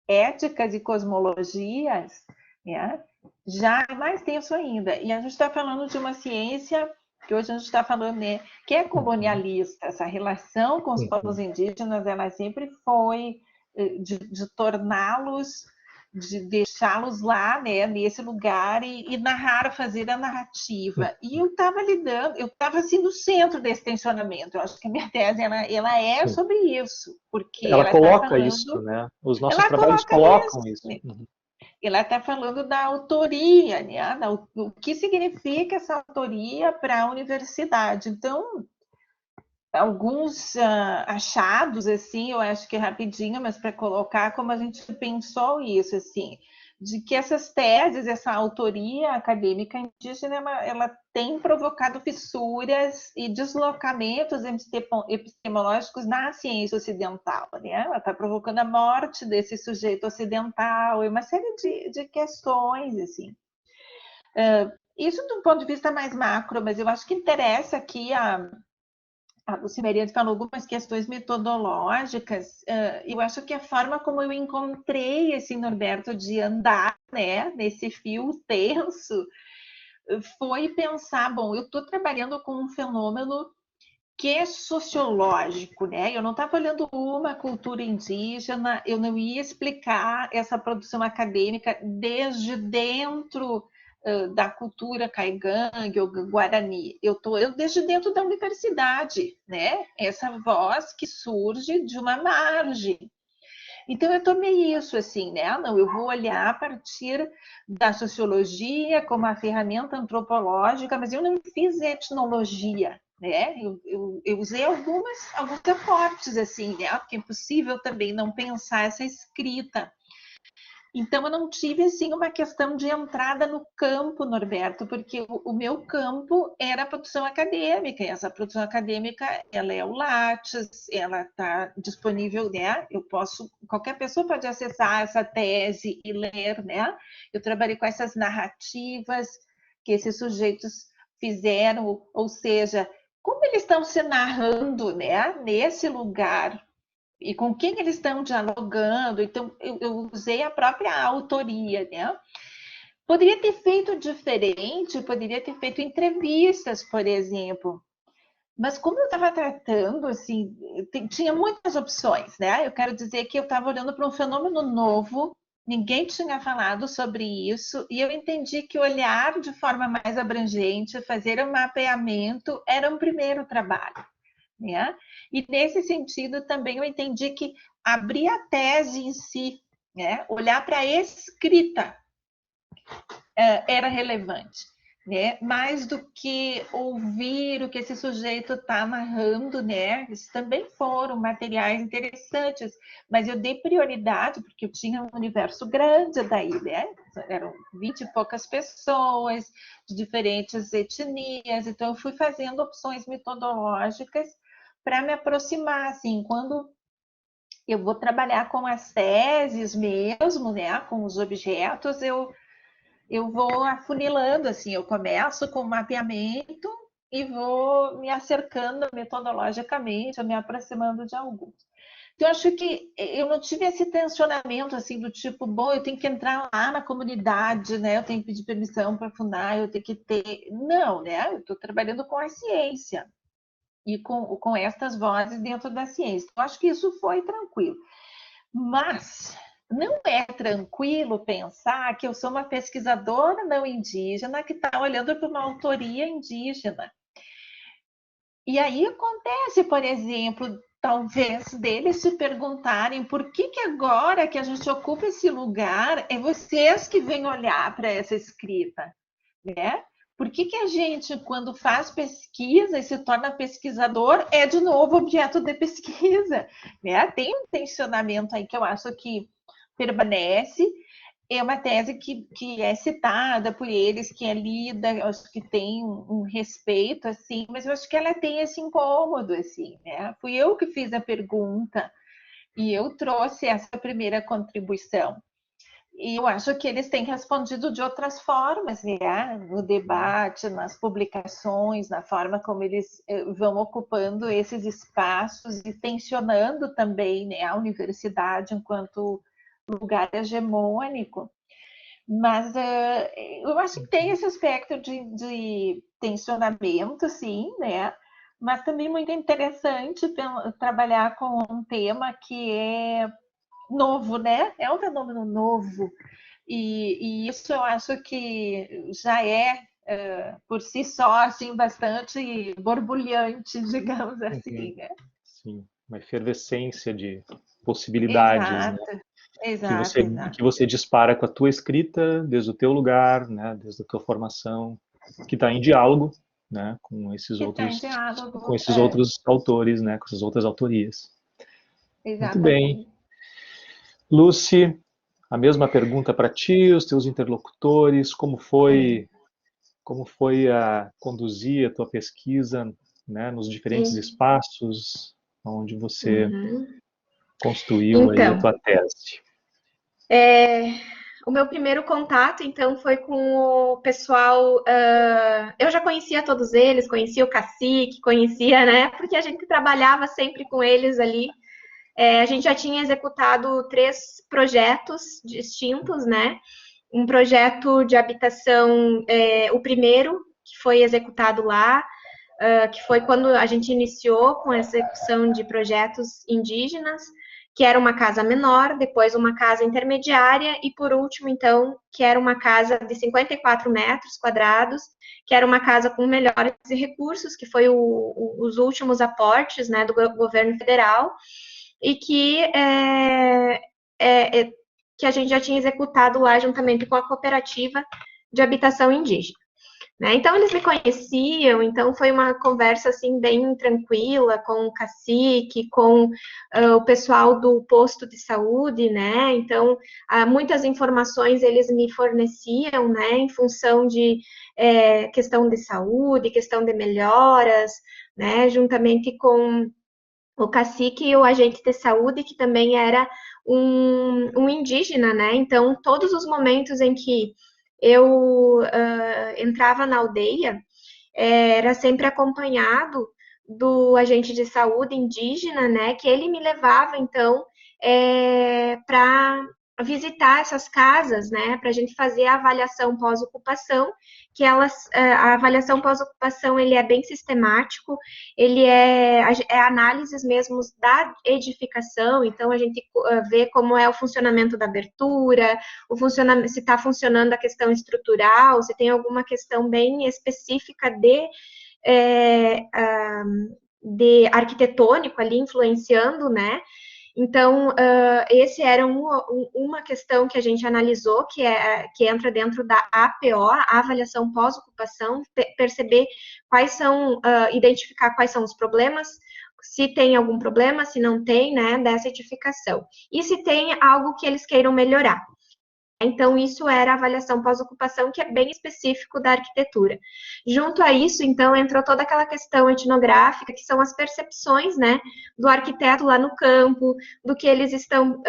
éticas e cosmologias, né, já é mais tenso ainda. E a gente está falando de uma ciência que hoje a gente está falando, né, que é colonialista. Essa relação com os povos indígenas, ela sempre foi de torná-los, de deixá-los lá, né, nesse lugar e narrar, fazer a narrativa. E eu estava lidando, eu estava assim no centro desse tensionamento. Eu acho que a minha tese ela é sobre isso, porque Ela ela está coloca isso, falando, né? Os nossos ela trabalhos coloca colocam isso, isso. né? Ela está falando da autoria, né? O que significa essa autoria para a universidade. Então, alguns achados, assim, eu acho que é rapidinho, mas para colocar como a gente pensou isso, assim, de que essas teses, essa autoria acadêmica indígena, ela tem provocado fissuras e deslocamentos epistemológicos na ciência ocidental, né? Ela está provocando a morte desse sujeito ocidental e uma série de questões, assim. Isso de um ponto de vista mais macro, mas eu acho que interessa aqui a Lucimeriane falou algumas questões metodológicas. Eu acho que a forma como eu encontrei esse Norberto de andar, né, nesse fio tenso, foi pensar, bom, eu estou trabalhando com um fenômeno que é sociológico, né? Eu não estava olhando uma cultura indígena, eu não ia explicar essa produção acadêmica desde dentro da cultura caigangue ou guarani. Eu desde dentro da universidade, né? Essa voz que surge de uma margem. Então eu tomei isso assim, né? Não, eu vou olhar a partir da sociologia como a ferramenta antropológica, mas eu não fiz etnologia, né? Eu usei alguns aportes assim, né? Porque é impossível também não pensar essa escrita. Então eu não tive assim uma questão de entrada no campo, Norberto, porque o meu campo era a produção acadêmica, e essa produção acadêmica ela é o Lattes, ela está disponível, né? Qualquer pessoa pode acessar essa tese e ler, né? Eu trabalhei com essas narrativas que esses sujeitos fizeram, ou seja, como eles estão se narrando, né? Nesse lugar e com quem eles estão dialogando. Então, eu usei a própria autoria, né? Poderia ter feito diferente, poderia ter feito entrevistas, por exemplo. Mas como eu estava tratando, assim, tinha muitas opções, né? Eu quero dizer que eu estava olhando para um fenômeno novo, ninguém tinha falado sobre isso, e eu entendi que olhar de forma mais abrangente, fazer um mapeamento, era um primeiro trabalho. Né? E nesse sentido também eu entendi que abrir a tese em si, né? Olhar para a escrita era relevante, né? Mais do que ouvir o que esse sujeito está narrando, né? Isso também foram materiais interessantes, mas eu dei prioridade porque eu tinha um universo grande daí, né? Eram 20 e poucas pessoas de diferentes etnias, então eu fui fazendo opções metodológicas para me aproximar, assim, quando eu vou trabalhar com as teses mesmo, né, com os objetos, eu vou afunilando, assim, eu começo com mapeamento e vou me acercando metodologicamente, me aproximando de alguns. Então, eu acho que eu não tive esse tensionamento, assim, do tipo, bom, eu tenho que entrar lá na comunidade, né? Eu tenho que pedir permissão para fundar, eu tenho que ter... Não, né? Eu estou trabalhando com a ciência e com estas vozes dentro da ciência. Eu acho que isso foi tranquilo. Mas não é tranquilo pensar que eu sou uma pesquisadora não indígena que está olhando para uma autoria indígena. E aí acontece, por exemplo, talvez deles se perguntarem por que agora que a gente ocupa esse lugar, é vocês que vêm olhar para essa escrita, né? Por que a gente, quando faz pesquisa e se torna pesquisador, é de novo objeto de pesquisa, né? Tem um tensionamento aí que eu acho que permanece. É uma tese que é citada por eles, que é lida, acho que tem um respeito, assim, mas eu acho que ela tem esse incômodo, assim, né? Fui eu que fiz a pergunta e eu trouxe essa primeira contribuição. E eu acho que eles têm respondido de outras formas, né? No debate, nas publicações, na forma como eles vão ocupando esses espaços e tensionando também, né, a universidade enquanto lugar hegemônico. Mas eu acho que tem esse aspecto de tensionamento, sim, né? Mas também muito interessante trabalhar com um tema que é novo, né? É um fenômeno novo. E isso eu acho que já é, por si só, assim, bastante borbulhante, digamos assim, né? Sim, uma efervescência de possibilidades, né? Exato, exato, exato. Que você dispara com a tua escrita, desde o teu lugar, né? Desde a tua formação, que está em diálogo, né? Que está em Com diálogo, esses outros autores, né? Com essas outras autorias. Muito bem. exatamente. Lucy, a mesma pergunta para ti, os teus interlocutores, como foi a conduzir a tua pesquisa, né, nos diferentes Sim. espaços onde você Uhum. construiu aí a Então, tua tese? o meu primeiro contato, então, foi com o pessoal. Eu já conhecia todos eles, conhecia o cacique, conhecia, né? Porque a gente trabalhava sempre com eles ali. A gente já tinha executado 3 projetos distintos, né? Um projeto de habitação, o primeiro, que foi executado lá, que foi quando a gente iniciou com a execução de projetos indígenas, que era uma casa menor, depois uma casa intermediária e, por último, então, que era uma casa de 54 metros quadrados, que era uma casa com melhores recursos, que foi os últimos aportes, né, do governo federal, e que a gente já tinha executado lá juntamente com a cooperativa de habitação indígena. Né? Então, eles me conheciam, então foi uma conversa, assim, bem tranquila com o cacique, com o pessoal do posto de saúde, né? Então, muitas informações eles me forneciam, né, em função de questão de saúde, questão de melhoras, né, juntamente com o cacique e o agente de saúde, que também era um indígena, né? Então, todos os momentos em que eu entrava na aldeia, era sempre acompanhado do agente de saúde indígena, né? Que ele me levava, então, para visitar essas casas, né? Para a gente fazer a avaliação pós-ocupação, que a avaliação pós-ocupação, ele é bem sistemático, ele é análises mesmo da edificação, então a gente vê como é o funcionamento da abertura, se está funcionando a questão estrutural, se tem alguma questão bem específica de arquitetônico ali influenciando, né? Então, esse era uma questão que a gente analisou, que entra dentro da APO, a avaliação pós-ocupação, perceber identificar quais são os problemas, se tem algum problema, se não tem, né, dessa edificação. E se tem algo que eles queiram melhorar. Então, isso era a avaliação pós-ocupação, que é bem específico da arquitetura. Junto a isso, então, entrou toda aquela questão etnográfica, que são as percepções, né, do arquiteto lá no campo, do que eles estão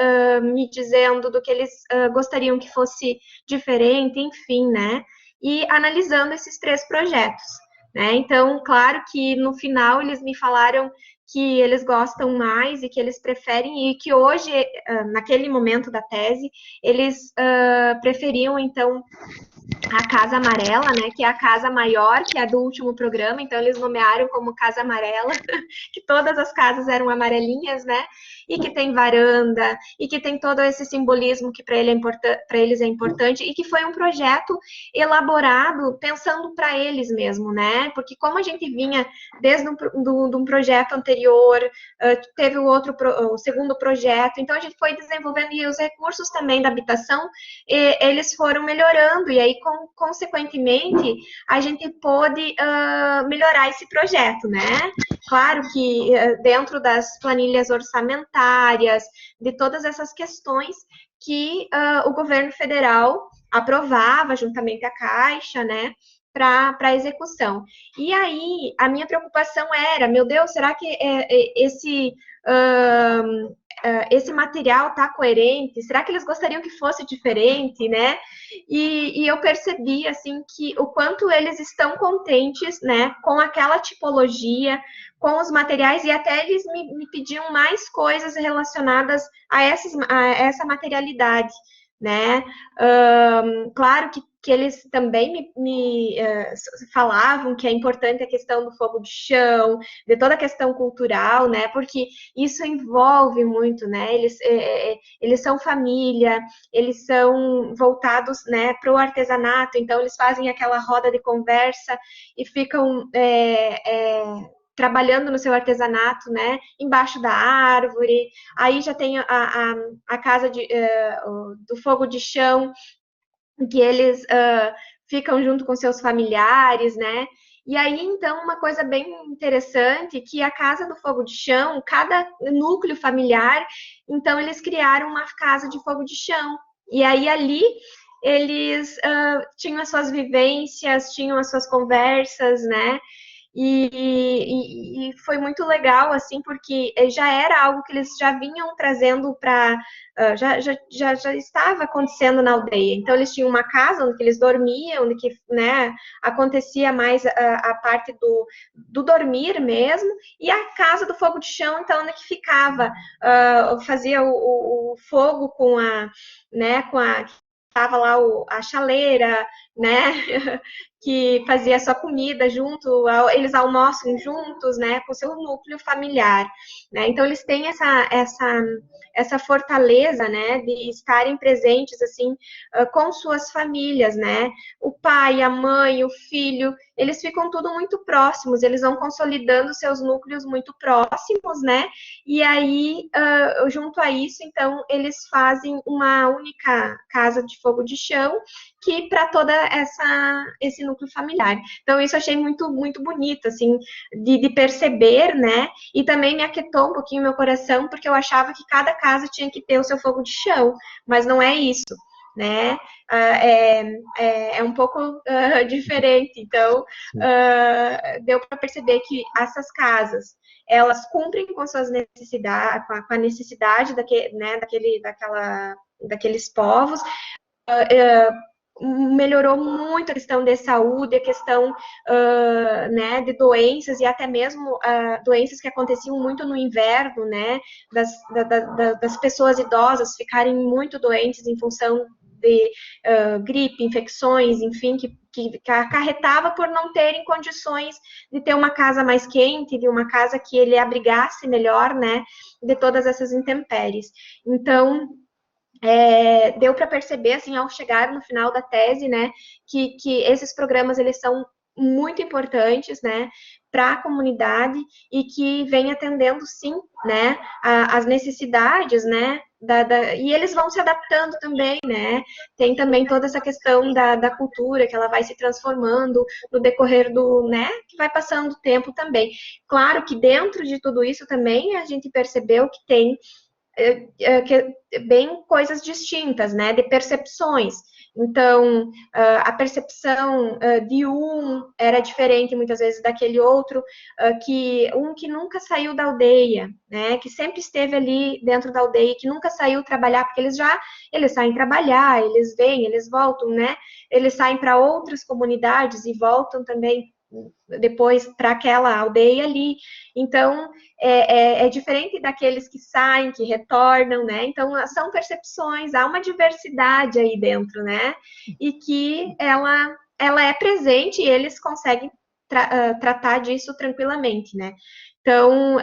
me dizendo, do que eles gostariam que fosse diferente, enfim, né, e analisando esses 3 projetos. Né? Então, claro que no final eles me falaram que eles gostam mais e que eles preferem, e que hoje, naquele momento da tese, eles preferiam, então, a Casa Amarela, né, que é a casa maior, que é a do último programa, então eles nomearam como Casa Amarela, que todas as casas eram amarelinhas, né, e que tem varanda, e que tem todo esse simbolismo que para eles é importante, e que foi um projeto elaborado pensando para eles mesmo, né, porque como a gente vinha desde um projeto anterior, teve o segundo projeto, então a gente foi desenvolvendo, e os recursos também da habitação, eles foram melhorando, e aí, consequentemente, a gente pôde melhorar esse projeto, né? Claro que dentro das planilhas orçamentárias, de todas essas questões que o governo federal aprovava juntamente com a Caixa, né? Para execução. E aí, a minha preocupação era, meu Deus, será que esse material está coerente? Será que eles gostariam que fosse diferente, né? E eu percebi, assim, que o quanto eles estão contentes, né, com aquela tipologia, com os materiais, e até eles me pediam mais coisas relacionadas a essa materialidade, né? Claro que eles também me falavam que é importante a questão do fogo de chão, de toda a questão cultural, né? Porque isso envolve muito, né? Eles são família, eles são voltados, né, para o artesanato, então eles fazem aquela roda de conversa e ficam trabalhando no seu artesanato, né, embaixo da árvore. Aí já tem a casa do fogo de chão, que eles ficam junto com seus familiares, né? E aí, então, uma coisa bem interessante, que a Casa do Fogo de Chão, cada núcleo familiar, então, eles criaram uma casa de fogo de chão. E aí, ali, eles tinham as suas vivências, tinham as suas conversas, né? E foi muito legal, assim, porque já era algo que eles já vinham trazendo para... já estava acontecendo na aldeia. Então, eles tinham uma casa onde eles dormiam, onde que, né, acontecia mais a parte do dormir mesmo, e a casa do fogo de chão, então, onde que ficava, fazia o fogo com estava lá a chaleira, né, que fazia sua comida junto, eles almoçam juntos, né, com seu núcleo familiar, né, então eles têm essa fortaleza, né, de estarem presentes, assim, com suas famílias, né, o pai, a mãe, o filho, eles ficam tudo muito próximos, eles vão consolidando seus núcleos muito próximos, né, e aí, junto a isso, então, eles fazem uma única casa de fogo de chão, que para toda esse núcleo familiar. Então, isso eu achei muito, muito bonito, assim, de perceber, né, e também me aquietou um pouquinho meu coração, porque eu achava que cada casa tinha que ter o seu fogo de chão, mas não é isso, né, é um pouco diferente, então, deu para perceber que essas casas, elas cumprem com suas necessidades, com a necessidade daqueles povos, melhorou muito a questão de saúde, a questão né, de doenças, e até mesmo doenças que aconteciam muito no inverno, né, das pessoas idosas ficarem muito doentes em função de gripe, infecções, enfim, que acarretava por não terem condições de ter uma casa mais quente, de uma casa que ele abrigasse melhor, né, de todas essas intempéries. Então, deu para perceber, assim, ao chegar no final da tese, né, que esses programas, eles são muito importantes, né, para a comunidade, e que vem atendendo, sim, né, as necessidades, né, e eles vão se adaptando também, né, tem também toda essa questão da cultura, que ela vai se transformando no decorrer né, que vai passando o tempo também. Claro que dentro de tudo isso também a gente percebeu que tem bem coisas distintas, né, de percepções. Então, a percepção de um era diferente, muitas vezes, daquele outro, que nunca saiu da aldeia, né, que sempre esteve ali dentro da aldeia, que nunca saiu trabalhar, porque eles saem trabalhar, eles vêm, eles voltam, né, eles saem para outras comunidades e voltam também, depois para aquela aldeia ali. Então, é diferente daqueles que saem, que retornam, né? Então, são percepções, há uma diversidade aí dentro, né? E que ela é presente e eles conseguem tratar disso tranquilamente, né? Então,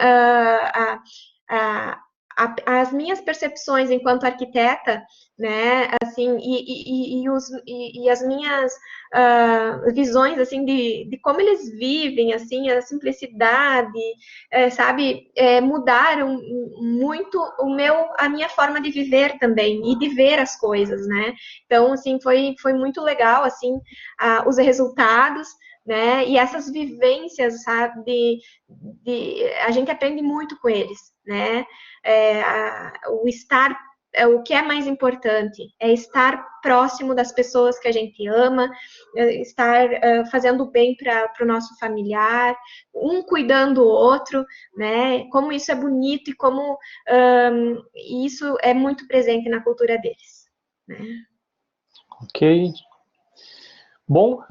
as minhas percepções enquanto arquiteta, né, assim, e as minhas visões, assim, de como eles vivem, assim, a simplicidade, sabe, mudaram muito a minha forma de viver também, e de ver as coisas, né, então, assim, foi muito legal, assim, os resultados, né, e essas vivências, sabe, a gente aprende muito com eles, né, o estar, o que é mais importante é estar próximo das pessoas que a gente ama, estar fazendo bem para o nosso familiar, um cuidando do outro, né? Como isso é bonito e como isso é muito presente na cultura deles, né? Ok. Bom,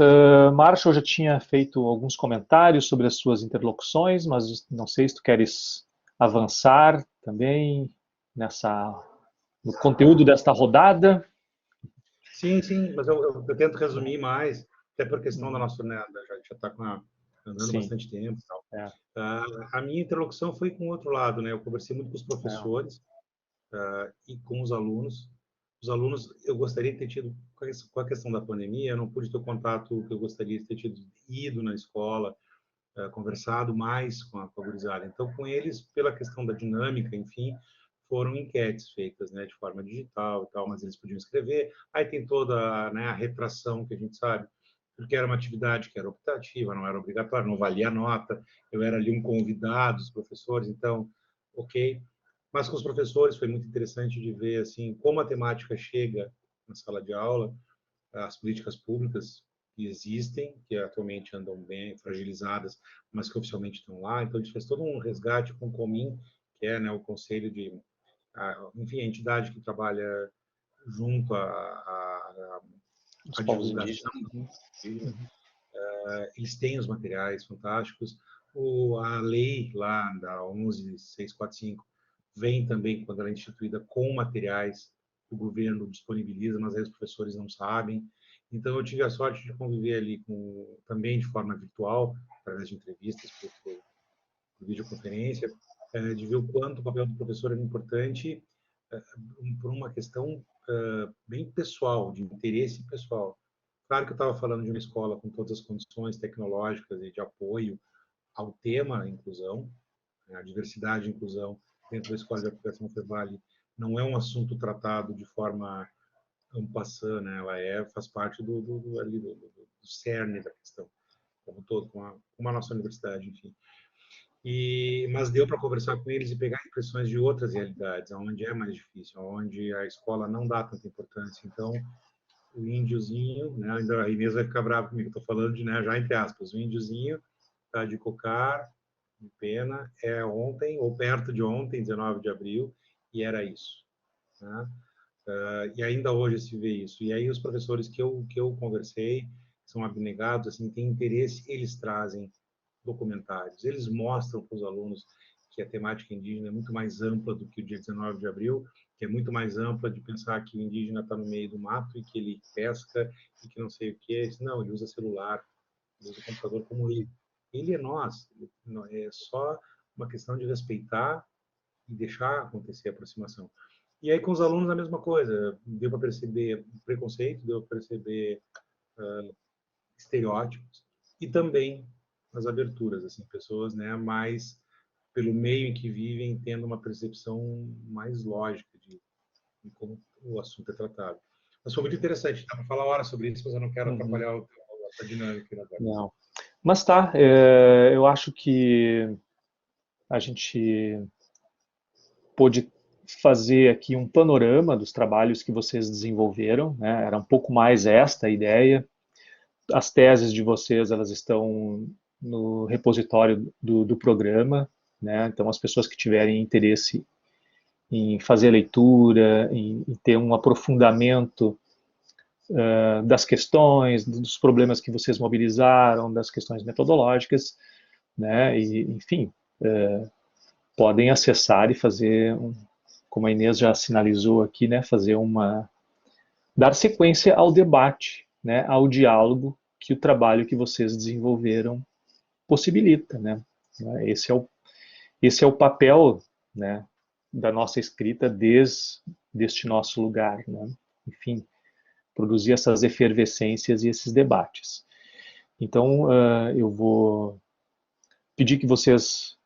Marshall já tinha feito alguns comentários sobre as suas interlocuções, mas não sei se tu queres avançar também no conteúdo desta rodada. Sim, mas eu tento resumir mais, até por questão da nossa, né, já está andando bastante tempo e tal. A minha interlocução foi com o outro lado, né? Eu conversei muito com os professores e com os alunos. Os alunos, eu gostaria de ter tido, com a questão da pandemia, eu não pude ter o contato que eu gostaria de ter tido, ido na escola, conversado mais com a gurizada. Então, com eles, pela questão da dinâmica, enfim, foram enquetes feitas, né, de forma digital e tal, mas eles podiam escrever. Aí tem toda, né, a retração que a gente sabe, porque era uma atividade que era optativa, não era obrigatória, não valia a nota, eu era ali um convidado dos professores, então, ok. Mas com os professores foi muito interessante de ver assim como a temática chega na sala de aula, as políticas públicas que existem, que atualmente andam bem fragilizadas, mas que oficialmente estão lá. Então, a gente fez todo um resgate com o Comin, que é, né, o conselho de, enfim, a entidade que trabalha junto à divulgação. Eles têm os materiais fantásticos. A lei lá da 11.645 vem também, quando ela é instituída, com materiais que o governo disponibiliza, mas aí os professores não sabem. Então, eu tive a sorte de conviver ali também de forma virtual, através de entrevistas por videoconferência, de ver o quanto o papel do professor é importante por uma questão bem pessoal, de interesse pessoal. Claro que eu estava falando de uma escola com todas as condições tecnológicas e de apoio ao tema inclusão, a diversidade e inclusão dentro da Escola de Aplicação Fevale não é um assunto tratado de forma en passant, né? Ela faz parte do cerne da questão, como todo, como a nossa universidade, enfim. Mas deu para conversar com eles e pegar impressões de outras realidades, onde é mais difícil, onde a escola não dá tanta importância. Então, o índiozinho, né? Ainda a Inês vai ficar brava comigo, estou falando de, né, já entre aspas, o índiozinho tá de cocar, de pena, é ontem, ou perto de ontem, 19 de abril, e era isso. Né? E ainda hoje se vê isso. E aí os professores que eu conversei, são abnegados, assim, têm interesse, eles trazem documentários, eles mostram para os alunos que a temática indígena é muito mais ampla do que o dia 19 de abril, que é muito mais ampla de pensar que o indígena está no meio do mato e que ele pesca e que não sei o que. Não, ele usa celular, ele usa o computador como ele. Ele é nós. É só uma questão de respeitar e deixar acontecer a aproximação. E aí com os alunos a mesma coisa. Deu para perceber preconceito, deu para perceber estereótipos e também as aberturas, assim, pessoas, né, mais pelo meio em que vivem, tendo uma percepção mais lógica de como o assunto é tratado. Mas foi muito interessante, dá para falar horas sobre isso, mas eu não quero atrapalhar a dinâmica. Não. Mas tá, eu acho que a gente pôde fazer aqui um panorama dos trabalhos que vocês desenvolveram, né? Era um pouco mais esta a ideia. As teses de vocês, elas estão no repositório do programa, né? Então, as pessoas que tiverem interesse em fazer leitura, em ter um aprofundamento das questões, dos problemas que vocês mobilizaram, das questões metodológicas, né? E, enfim, podem acessar e fazer, como a Inês já sinalizou aqui, né? Dar sequência ao debate, né? Ao diálogo que o trabalho que vocês desenvolveram possibilita, né? Esse é o papel, né, da nossa escrita deste nosso lugar, né? Enfim, produzir essas efervescências e esses debates. Então, eu vou pedir que vocês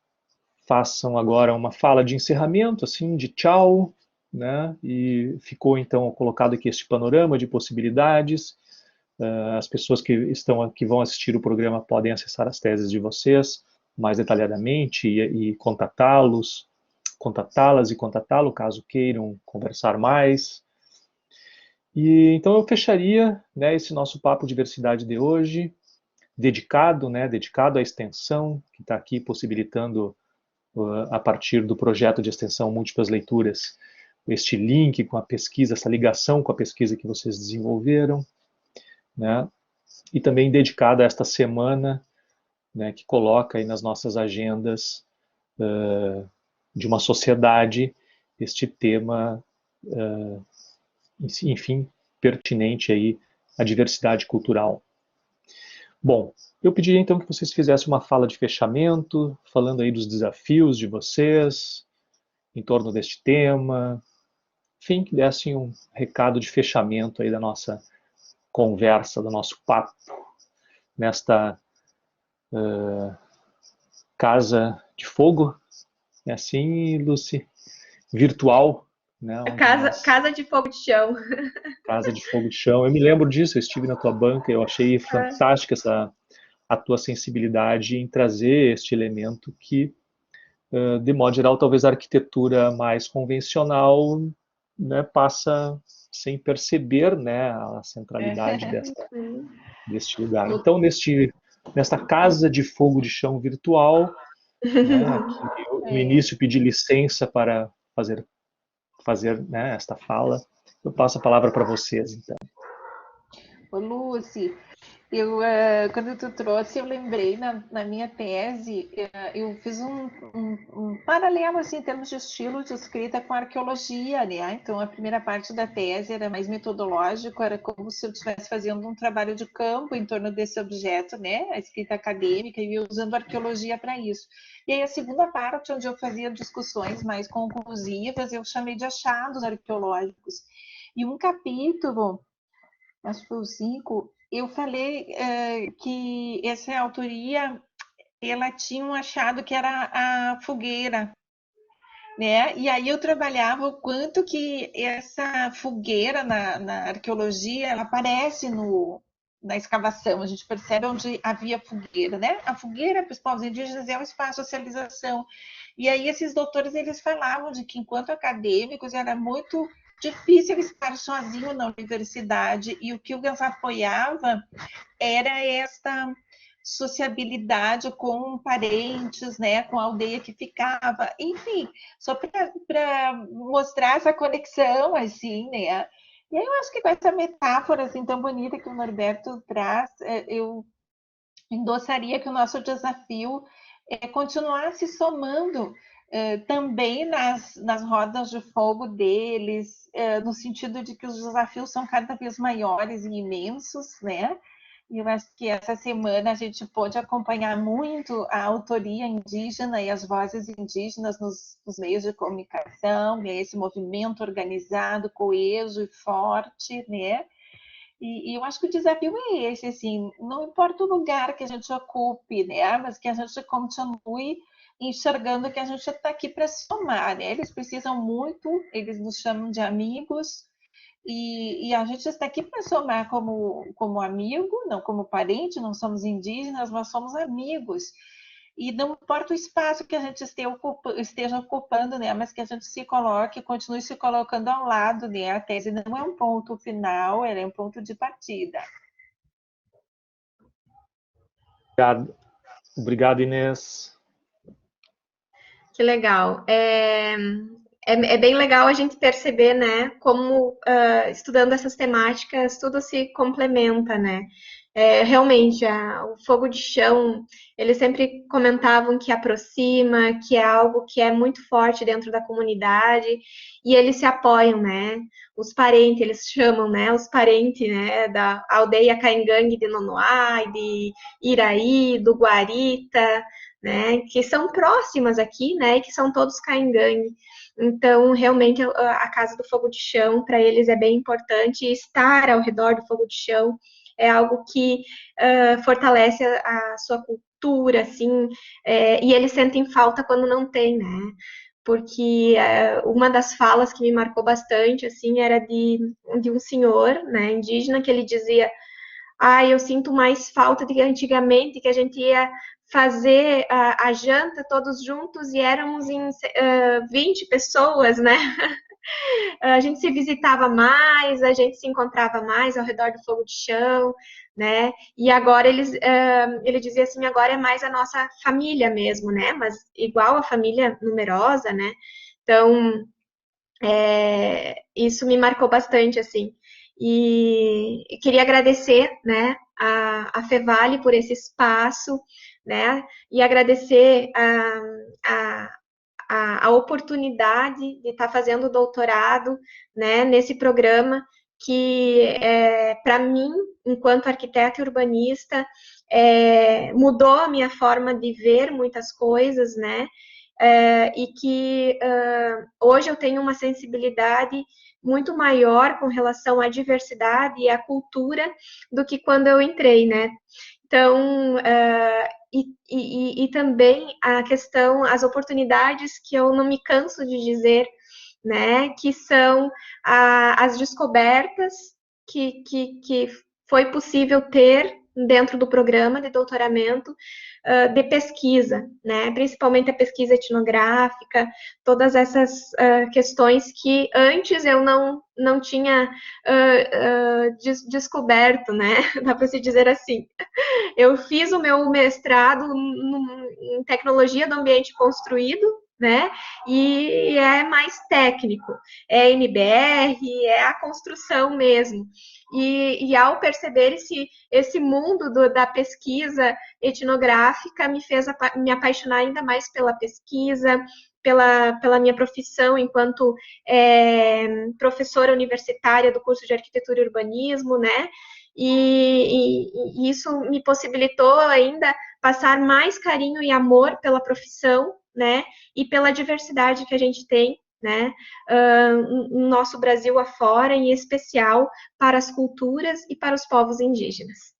façam agora uma fala de encerramento, assim, de tchau, né? E ficou então colocado aqui este panorama de possibilidades. As pessoas que vão assistir o programa podem acessar as teses de vocês mais detalhadamente e contatá-las e contatá-lo caso queiram conversar mais. E então eu fecharia, né, esse nosso papo diversidade de hoje, dedicado à extensão, que está aqui possibilitando, a partir do projeto de extensão Múltiplas Leituras, este link com a pesquisa, essa ligação com a pesquisa que vocês desenvolveram, né? E também dedicado a esta semana, né, que coloca aí nas nossas agendas de uma sociedade este tema, enfim, pertinente aí à diversidade cultural. Bom, eu pediria então que vocês fizessem uma fala de fechamento, falando aí dos desafios de vocês em torno deste tema, enfim, que dessem um recado de fechamento aí da nossa conversa, do nosso papo, nesta casa de fogo, é assim, Lucy, virtual, né, onde Casa de fogo de chão. casa de fogo de chão. Eu me lembro disso, eu estive na tua banca, eu achei fantástica a tua sensibilidade em trazer este elemento que, de modo geral, talvez a arquitetura mais convencional, né, passa sem perceber, né, a centralidade deste lugar. Então, nesta casa de fogo de chão virtual, né, aqui no início pedi licença para fazer, né, esta fala. Eu passo a palavra para vocês, então. Ô, Lucy, quando tu trouxe, eu lembrei na minha tese, eu fiz um paralelo assim, em termos de estilo de escrita com a arqueologia, né? Então, a primeira parte da tese era mais metodológico, era como se eu estivesse fazendo um trabalho de campo em torno desse objeto, né? A escrita acadêmica, e usando a arqueologia para isso. E aí, a segunda parte, onde eu fazia discussões mais conclusivas, eu chamei de achados arqueológicos. E um capítulo, acho que foi o 5, eu falei que essa autoria, ela tinha um achado que era a fogueira, né? E aí eu trabalhava o quanto que essa fogueira na arqueologia, ela aparece na escavação, a gente percebe onde havia fogueira, né? A fogueira para os povos indígenas é um espaço de socialização. E aí esses doutores, eles falavam de que enquanto acadêmicos era muito difícil estar sozinho na universidade, e o que os apoiava era esta sociabilidade com parentes, né, com a aldeia que ficava, enfim, só para mostrar essa conexão, assim, né? E aí eu acho que com essa metáfora assim tão bonita que o Norberto traz, eu endossaria que o nosso desafio é continuar se somando também nas rodas de fogo deles, no sentido de que os desafios são cada vez maiores e imensos, né? E eu acho que essa semana a gente pôde acompanhar muito a autoria indígena e as vozes indígenas nos meios de comunicação, né? Esse movimento organizado, coeso e forte, né? E eu acho que o desafio é esse, assim, não importa o lugar que a gente ocupe, né? Mas que a gente continue enxergando que a gente está aqui para somar, né? Eles precisam muito, eles nos chamam de amigos, e a gente está aqui para somar como amigo, não como parente, não somos indígenas, mas somos amigos. E não importa o espaço que a gente esteja ocupando, né, mas que a gente se coloque, continue se colocando ao lado, né? A tese não é um ponto final, ela é um ponto de partida. Obrigado, Inês. Que legal. é bem legal a gente perceber, né, como estudando essas temáticas tudo se complementa, né? Realmente, o fogo de chão, eles sempre comentavam que aproxima, que é algo que é muito forte dentro da comunidade, e eles se apoiam, né? Os parentes, eles chamam, né? Os parentes, né? Da aldeia Caingangue de Nonoá, de Iraí, do Guarita, né? Que são próximas aqui, né? E que são todos Caingangue. Então, realmente, a Casa do Fogo de Chão, para eles, é bem importante. E estar ao redor do fogo de chão é algo que fortalece a sua cultura, assim, e eles sentem falta quando não tem, né? Porque uma das falas que me marcou bastante, assim, era de um senhor, né, indígena, que ele dizia: eu sinto mais falta de antigamente, que a gente ia fazer a janta todos juntos e éramos em 20 pessoas, né? A gente se visitava mais, a gente se encontrava mais ao redor do fogo de chão, né? E agora ele dizia assim, agora é mais a nossa família mesmo, né? Mas igual a família numerosa, né? Então, isso me marcou bastante, assim. E queria agradecer, né, a Fevale por esse espaço, né? E agradecer a oportunidade de estar fazendo o doutorado, né, nesse programa que, para mim, enquanto arquiteta e urbanista, mudou a minha forma de ver muitas coisas, né, e que hoje eu tenho uma sensibilidade muito maior com relação à diversidade e à cultura do que quando eu entrei, né? Então, e também a questão, as oportunidades que eu não me canso de dizer, né, que são as descobertas que foi possível ter dentro do programa de doutoramento de pesquisa, né, principalmente a pesquisa etnográfica, todas essas questões que antes eu não tinha descoberto, né, dá para se dizer assim. Eu fiz o meu mestrado em tecnologia do ambiente construído, né? E é mais técnico, é MBR, é a construção mesmo. E ao perceber esse mundo da pesquisa etnográfica, me fez me apaixonar ainda mais pela pesquisa, pela minha profissão enquanto professora universitária do curso de arquitetura e urbanismo, né? E isso me possibilitou ainda passar mais carinho e amor pela profissão, né? E pela diversidade que a gente tem, né? No nosso Brasil afora, em especial para as culturas e para os povos indígenas.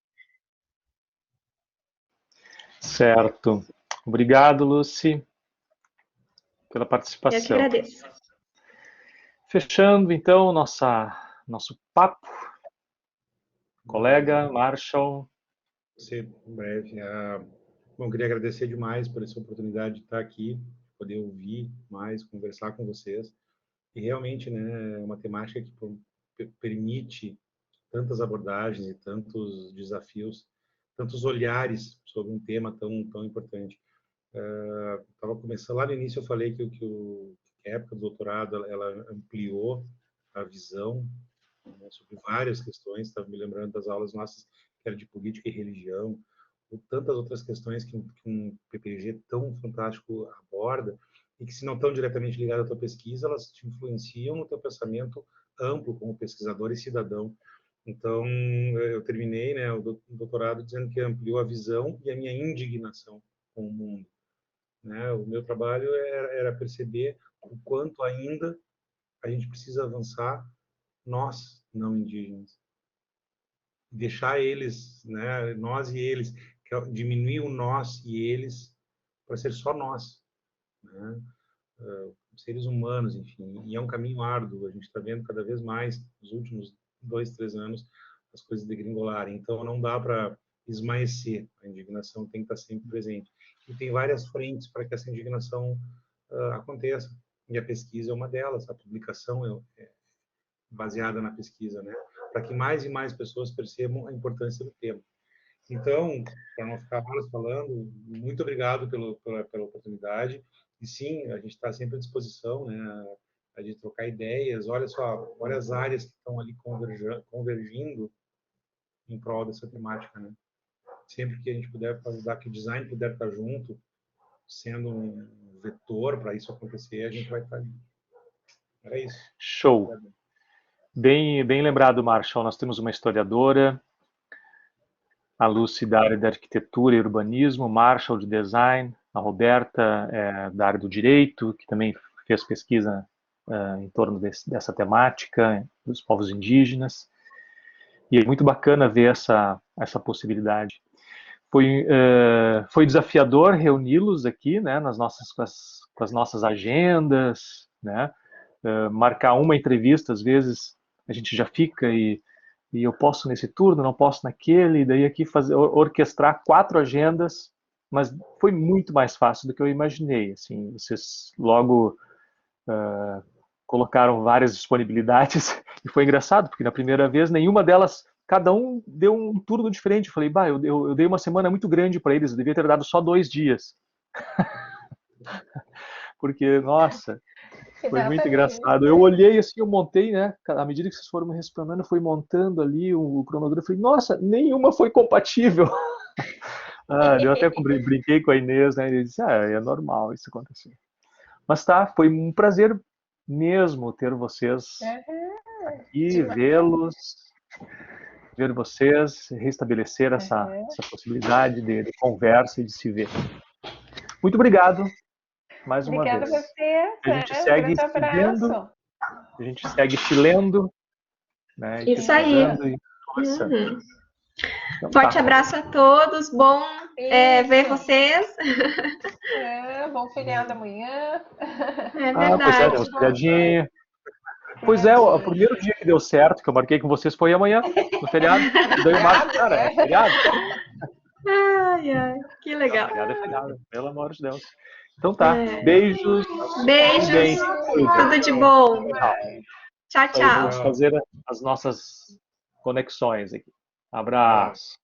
Certo. Obrigado, Lucy, pela Eu que participação. agradeço. Fechando, então, nosso papo. Colega Marshall. Ser breve. Bom, queria agradecer demais por essa oportunidade de estar aqui, poder ouvir mais, conversar com vocês. E realmente, né, é uma temática que permite tantas abordagens e tantos desafios, tantos olhares sobre um tema tão importante. Estava começando lá no início, eu falei que a época do doutorado ela ampliou a visão, né, sobre várias questões. Estava me lembrando das aulas nossas que era de política e religião, ou tantas outras questões que um PPG tão fantástico aborda, e que, se não estão diretamente ligadas à tua pesquisa, elas te influenciam no teu pensamento amplo como pesquisador e cidadão. Então, eu terminei, né, o doutorado dizendo que ampliou a visão e a minha indignação com o mundo, né? O meu trabalho era perceber o quanto ainda a gente precisa avançar, nós não indígenas, deixar eles, né, nós e eles, diminuir o nós e eles para ser só nós, né? Seres humanos, enfim. E é um caminho árduo. A gente está vendo cada vez mais, nos últimos 2, 3 anos, as coisas degringolarem. Então, não dá para esmaecer. A indignação tem que estar sempre presente. E tem várias frentes para que essa indignação aconteça. E a pesquisa é uma delas. A publicação é baseada na pesquisa, né? Para que mais e mais pessoas percebam a importância do tema. Então, para não ficar horas falando, muito obrigado pela oportunidade. E sim, a gente está sempre à disposição, né? de trocar ideias. Olha só, várias áreas que estão ali convergindo em prol dessa temática, né? Sempre que a gente puder ajudar, que o design puder estar junto, sendo um vetor para isso acontecer, a gente vai estar ali. É isso. Show. Bem lembrado, Marshall. Nós temos uma historiadora, a Lucy da área da arquitetura e urbanismo, Marshall de design, a Roberta da área do direito, que também fez pesquisa em torno dessa temática, dos povos indígenas. E é muito bacana ver essa possibilidade. Foi desafiador reuni-los aqui, né, com as nossas agendas, né, marcar uma entrevista, às vezes a gente já fica e eu posso nesse turno, não posso naquele, e daí aqui orquestrar 4 agendas, mas foi muito mais fácil do que eu imaginei. Assim, vocês logo colocaram várias disponibilidades e foi engraçado, porque na primeira vez nenhuma delas, cada um deu um turno diferente. Eu falei, eu dei uma semana muito grande para eles, eu devia ter dado só 2 dias. Porque, nossa, foi muito engraçado. Eu olhei assim, eu montei, né? À medida que vocês foram me respondendo, eu fui montando ali o cronograma. Eu falei, nossa, nenhuma foi compatível. Eu até brinquei com a Inês, né? Ele disse, é normal isso acontecer. Mas tá, foi um prazer mesmo ter vocês aqui, ver vocês, restabelecer essa possibilidade de conversa e de se ver. Muito obrigado. Mais uma vez. Obrigada a você. A gente segue se vendo, a gente segue se lendo, né? Isso aí. Então, forte abraço a todos, bom ver vocês. Bom feriado amanhã. É verdade. Pois é, deu feriadinha. Pois é, o primeiro dia que deu certo, que eu marquei com vocês, foi amanhã, no feriado. Daí o Marcos, cara, é feriado. Ai, que legal. Feriado é feriado, pelo amor de Deus. Então tá, beijos. Beijos, tudo de bom. Tchau, tchau. Vamos fazer as nossas conexões aqui. Abraço.